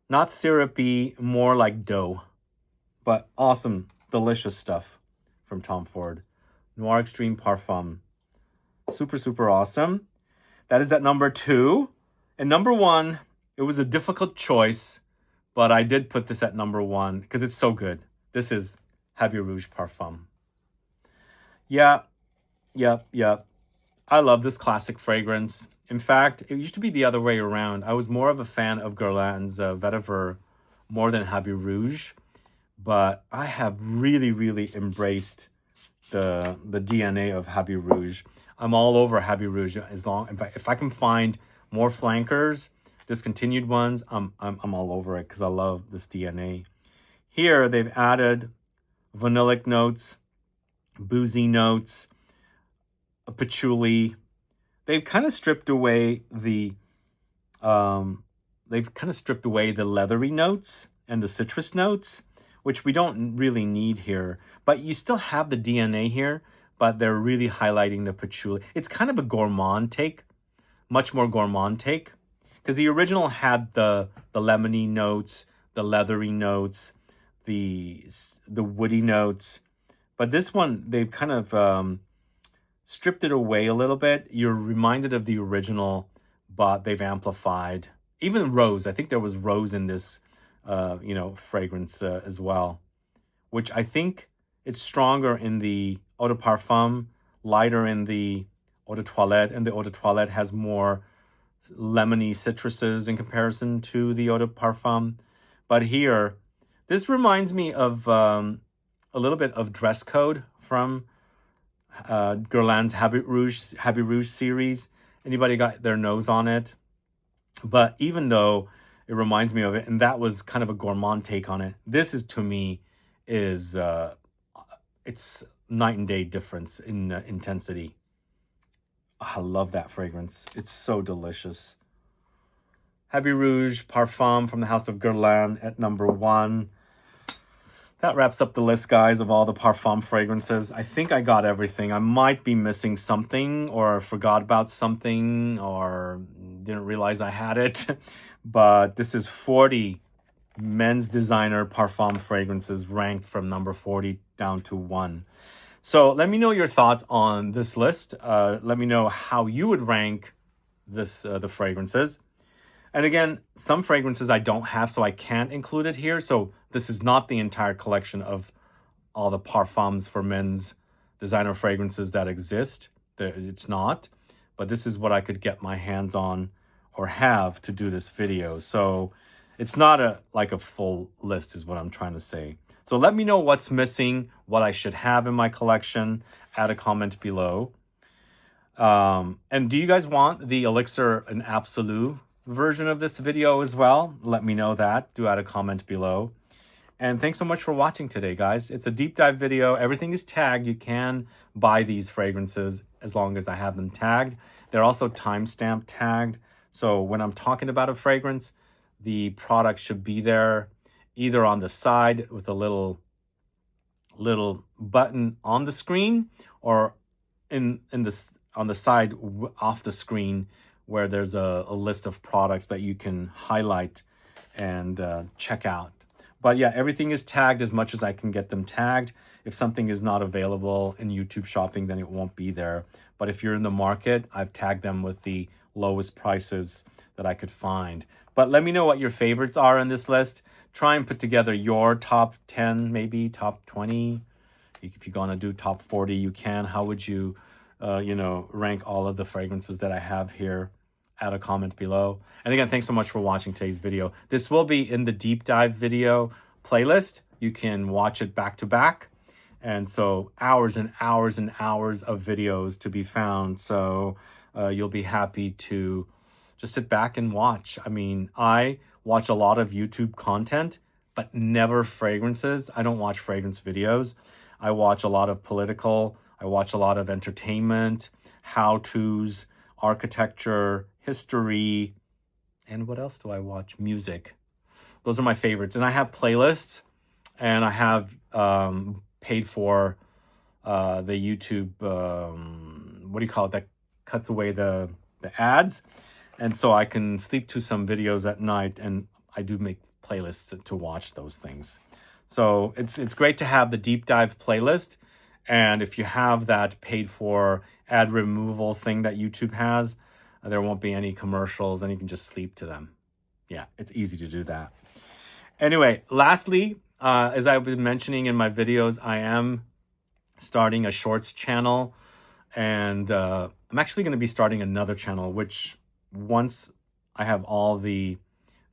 Not syrupy, more like dough. But awesome, delicious stuff from Tom Ford. Noir Extreme Parfum. Super, super awesome. That is at number 2. And number 1, it was a difficult choice, but I did put this at number 1 because it's so good. This is Habit Rouge Parfum. Yeah. I love this classic fragrance. In fact, it used to be the other way around. I was more of a fan of Guerlain's Vetiver more than Habit Rouge, but I have really, really embraced the DNA of Habit Rouge. I'm all over Habit Rouge if I can find more flankers, discontinued ones. I'm all over it because I love this DNA. Here they've added vanillic notes, boozy notes, a patchouli. They've kind of stripped away the leathery notes and the citrus notes, which we don't really need here. But you still have the DNA here, but they're really highlighting the patchouli. It's kind of a gourmand take, much more gourmand take, because the original had the lemony notes, the leathery notes, the woody notes. But this one, they've kind of stripped it away a little bit. You're reminded of the original, but they've amplified. Even rose. I think there was rose in this, fragrance as well, which I think it's stronger in the Eau de Parfum, lighter in the Eau de Toilette, and the Eau de Toilette has more lemony citruses in comparison to the Eau de Parfum. But here, this reminds me of a little bit of Dress Code from Guerlain's Habit Rouge series. Anybody got their nose on it? But even though it reminds me of it, and that was kind of a gourmand take on it, this is, to me, is it's night and day difference in intensity. I love that fragrance. It's so delicious. Heavy Rouge Parfum from the house of Guerlain at number 1. That wraps up the list, guys, of all the Parfum fragrances. I think I got everything. I might be missing something, or forgot about something, or didn't realize I had it. But this is 40 men's designer Parfum fragrances ranked from number 40 down to 1. So let me know your thoughts on this list. Let me know how you would rank the fragrances. And again, some fragrances I don't have, so I can't include it here. So this is not the entire collection of all the Parfums for men's designer fragrances that exist. It's not. But this is what I could get my hands on or have to do this video. So it's not like a full list is what I'm trying to say. So let me know what's missing, what I should have in my collection. Add a comment below. And do you guys want the ELIXIR and Absolute version of this video as well? Let me know that. Do add a comment below. And thanks so much for watching today, guys. It's a deep dive video. Everything is tagged. You can buy these fragrances as long as I have them tagged. They're also timestamp tagged. So when I'm talking about a fragrance, the product should be there either on the side with a little button on the screen, or on the side off the screen where there's a list of products that you can highlight and check out. But yeah, everything is tagged as much as I can get them tagged. If something is not available in YouTube shopping, then it won't be there. But if you're in the market, I've tagged them with the lowest prices that I could find. But let me know what your favorites are in this list. Try and put together your top 10, maybe top 20. If you're gonna do top 40, you can. How would you, rank all of the fragrances that I have here? Add a comment below. And again, thanks so much for watching today's video. This will be in the deep dive video playlist. You can watch it back to back. And so hours and hours and hours of videos to be found. So you'll be happy to just sit back and watch. I mean, I watch a lot of YouTube content, but never fragrances. I don't watch fragrance videos. I watch a lot of political. I watch a lot of entertainment, how-tos, architecture, history, and what else do I watch? Music. Those are my favorites. And I have playlists, and I have paid for the YouTube, what do you call it, that cuts away the ads. And so I can sleep to some videos at night, and I do make playlists to watch those things. So it's great to have the deep dive playlist. And if you have that paid for ad removal thing that YouTube has, there won't be any commercials, and you can just sleep to them. Yeah, it's easy to do that. Anyway, lastly, as I've been mentioning in my videos, I am starting a shorts channel, and I'm actually going to be starting another channel, which once I have all the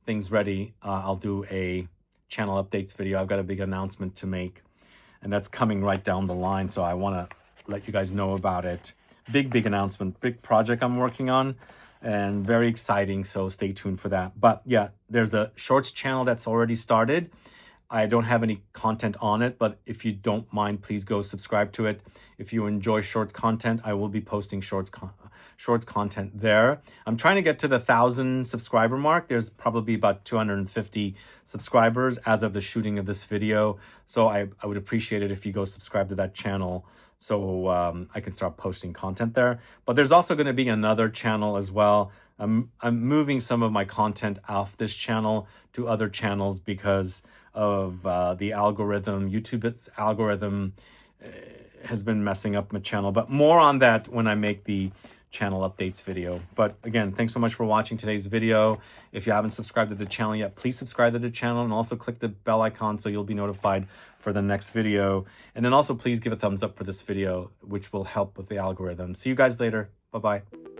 things ready, I'll do a channel updates video. I've got a big announcement to make, and that's coming right down the line. So I want to let you guys know about it. Big announcement, big project I'm working on, and very exciting. So stay tuned for that. But yeah, there's a shorts channel that's already started. I don't have any content on it, but if you don't mind, please go subscribe to it. If you enjoy shorts content, I will be posting shorts content there. I'm trying to get to the 1,000 subscriber mark. There's probably about 250 subscribers as of the shooting of this video. So I would appreciate it if you go subscribe to that channel, so I can start posting content there. But there's also going to be another channel as well. I'm moving some of my content off this channel to other channels because of the algorithm. YouTube's algorithm has been messing up my channel. But more on that when I make the channel updates video. But again, thanks so much for watching today's video. If you haven't subscribed to the channel yet, please subscribe to the channel, and also click the bell icon so you'll be notified for the next video. And then also please give a thumbs up for this video, which will help with the algorithm. See you guys later. Bye-bye.